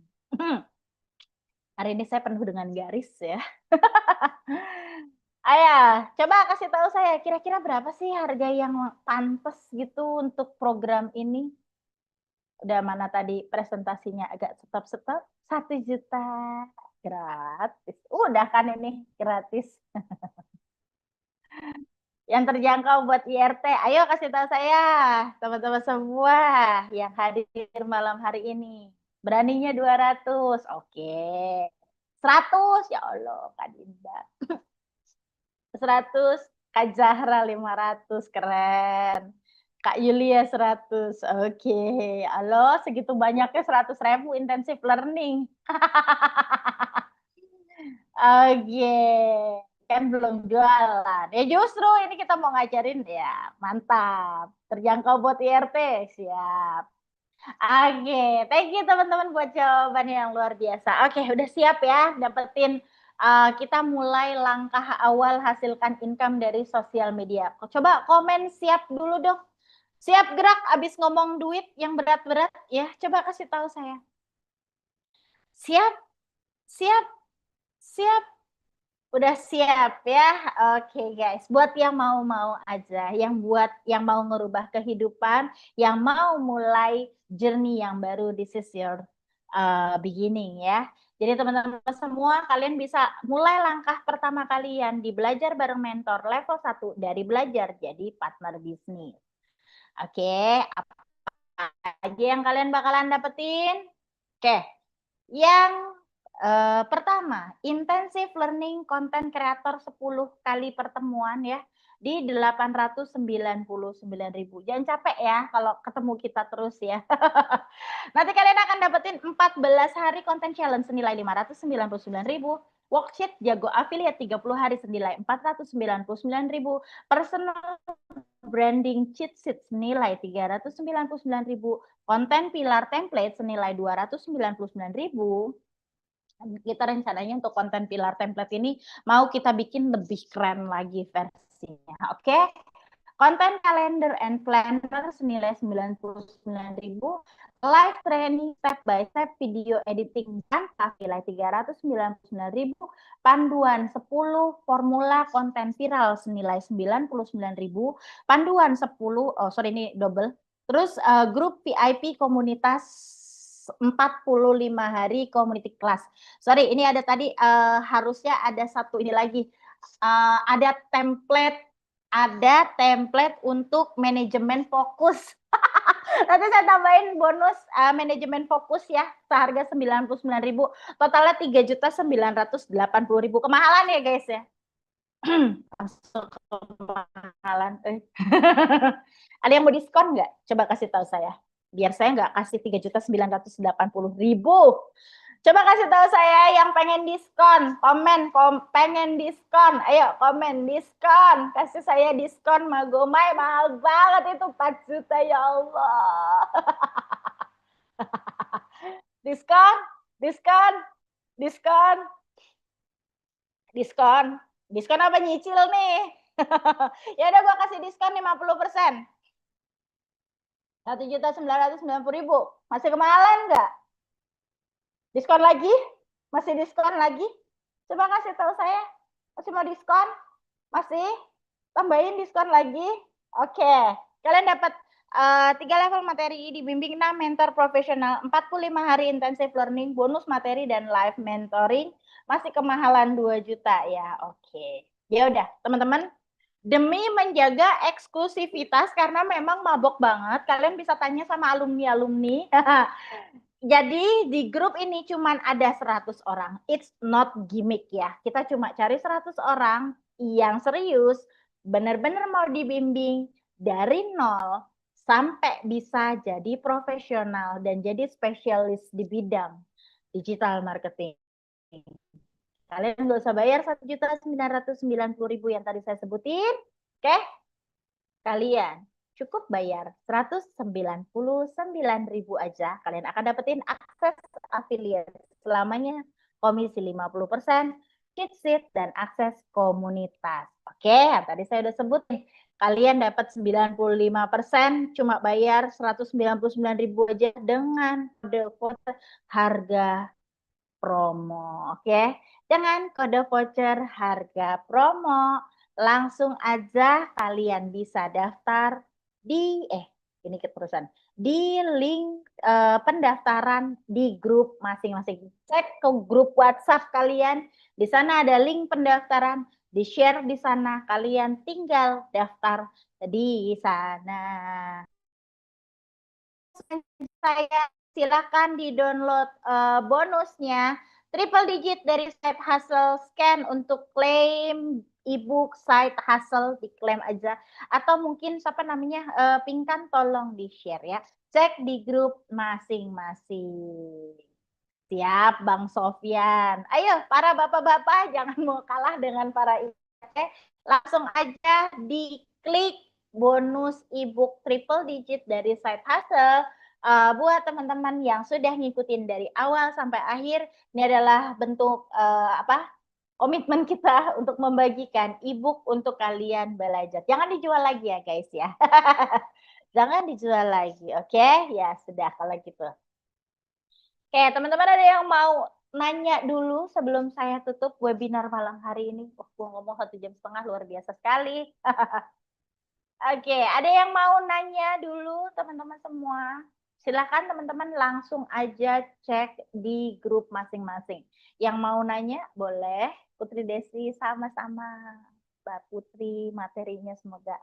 Speaker 1: Hari ini saya penuh dengan garis ya. Ayo, coba kasih tahu saya kira-kira berapa sih harga yang pantas gitu untuk program ini? Udah mana tadi presentasinya agak stop-stop, 1 juta gratis. Udah kan ini gratis. Yang terjangkau buat IRT, ayo kasih tahu saya, teman-teman semua yang hadir malam hari ini. Beraninya 200, oke. 100, ya Allah, Kak Dinda. 100, Kak Zahra 500, keren. Kak Yulia 100, oke. Halo, segitu banyaknya 100.000 intensif learning. Oke, kan belum jualan. Ya justru ini kita mau ngajarin ya, mantap. Terjangkau buat IRT, siap. Oke, thank you teman-teman buat jawabannya yang luar biasa. Oke, udah siap ya dapetin kita mulai langkah awal hasilkan income dari sosial media. Coba komen siap dulu dong. Siap gerak abis ngomong duit yang berat-berat ya. Coba kasih tahu saya. Siap, siap, siap. Udah siap ya. Oke guys, buat yang mau-mau aja, yang mau ngerubah kehidupan, yang mau mulai journey yang baru, this is your beginning ya. Jadi teman-teman semua, kalian bisa mulai langkah pertama kalian di belajar bareng mentor level 1 dari belajar jadi partner bisnis. Oke, apa aja yang kalian bakalan dapetin? Oke, yang pertama, intensif learning content creator 10 kali pertemuan ya di 899.000. Jangan capek ya kalau ketemu kita terus ya. Nanti kalian akan dapetin 14 hari content challenge senilai 599.000. Worksheet jago affiliate 30 hari senilai 499.000. Personal branding cheat sheet senilai 399.000. Konten pilar template senilai 299.000. Kita rencananya untuk konten pilar template ini mau kita bikin lebih keren lagi versinya. Oke. Konten calendar and planner senilai 99.000. Live training step by step video editing dan nilai 399.000. Panduan 10 formula konten viral senilai 99.000. Panduan 10, ini double. Terus grup VIP komunitas 45 hari community class. Sorry, ini ada tadi harusnya ada satu ini lagi. Ada template untuk manajemen fokus. Nanti saya tambahin bonus manajemen fokus ya, seharga 99.000. Totalnya 3.980.000. Kemahalan ya guys ya. Masuk kemahalan. Ada yang mau diskon nggak? Coba kasih tahu saya. Biar saya nggak kasih 3.980.000. Coba kasih tahu saya yang pengen diskon. Komen pengen diskon. Ayo komen diskon. Kasih saya diskon Magomai, mahal banget itu 4 juta ya Allah. Diskon, diskon, diskon, diskon. Diskon apa nyicil nih? Ya udah gua kasih diskon 50%. 1.990.000. Masih kemahalan nggak? Diskon lagi? Masih diskon lagi? Coba kasih tahu saya. Masih mau diskon? Masih? Tambahin diskon lagi? Oke. Kalian dapat 3 level materi dibimbing 6 mentor profesional, 45 hari intensif learning, bonus materi dan live mentoring. Masih kemahalan 2 juta ya. Oke. Ya udah, teman-teman. Demi menjaga eksklusivitas karena memang mabok banget, kalian bisa tanya sama alumni-alumni. Jadi di grup ini cuma ada 100 orang. It's not gimmick ya. Kita cuma cari 100 orang yang serius, benar-benar mau dibimbing dari nol sampai bisa jadi profesional dan jadi spesialis di bidang digital marketing. Kalian nggak usah bayar 1.990.000 yang tadi saya sebutin. Oke? Kalian cukup bayar 199.000 aja. Kalian akan dapetin akses affiliate selamanya, komisi 50%, cheat sheet, dan akses komunitas. Oke, yang tadi saya udah sebut nih. Kalian dapat 95%, cuma bayar 199.000 aja dengan kode voucher harga promo. Oke, dengan kode voucher harga promo, langsung aja kalian bisa daftar di ini keterusan di link pendaftaran di grup masing-masing. Cek ke grup WhatsApp kalian, di sana ada link pendaftaran, di-share di sana, kalian tinggal daftar di sana. Saya silakan di-download bonusnya triple digit dari Side Hustle, scan untuk klaim ebook Side Hustle, diklaim aja, atau mungkin siapa namanya Pinkan tolong di-share ya, cek di grup masing-masing. Siap Bang Sofyan. Ayo para bapak-bapak jangan mau kalah dengan para ibu. Langsung aja diklik bonus ebook triple digit dari Side Hustle. Buat teman-teman yang sudah ngikutin dari awal sampai akhir, ini adalah bentuk komitmen kita untuk membagikan ebook untuk kalian belajar. Jangan dijual lagi ya guys ya. Jangan dijual lagi, oke? Ya sudah kalau gitu. Oke, teman-teman ada yang mau nanya dulu sebelum saya tutup webinar malam hari ini? Gua ngomong 1,5 jam, luar biasa sekali. Oke, ada yang mau nanya dulu teman-teman semua? Silakan teman-teman langsung aja cek di grup masing-masing. Yang mau nanya boleh, Putri Desi sama-sama. Mbak Putri materinya semoga.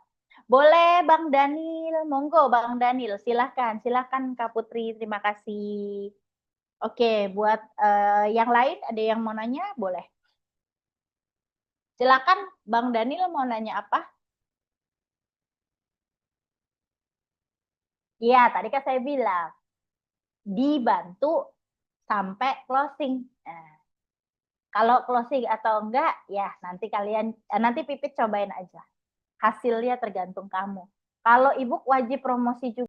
Speaker 1: Boleh Bang Daniel, monggo Bang Daniel, silakan Kak Putri, terima kasih. Oke, buat yang lain ada yang mau nanya, boleh. Silakan Bang Daniel mau nanya apa? Iya, tadi kan saya bilang dibantu sampai closing. Nah, kalau closing atau enggak, ya nanti Pipit cobain aja. Hasilnya tergantung kamu. Kalau ibu wajib promosi juga.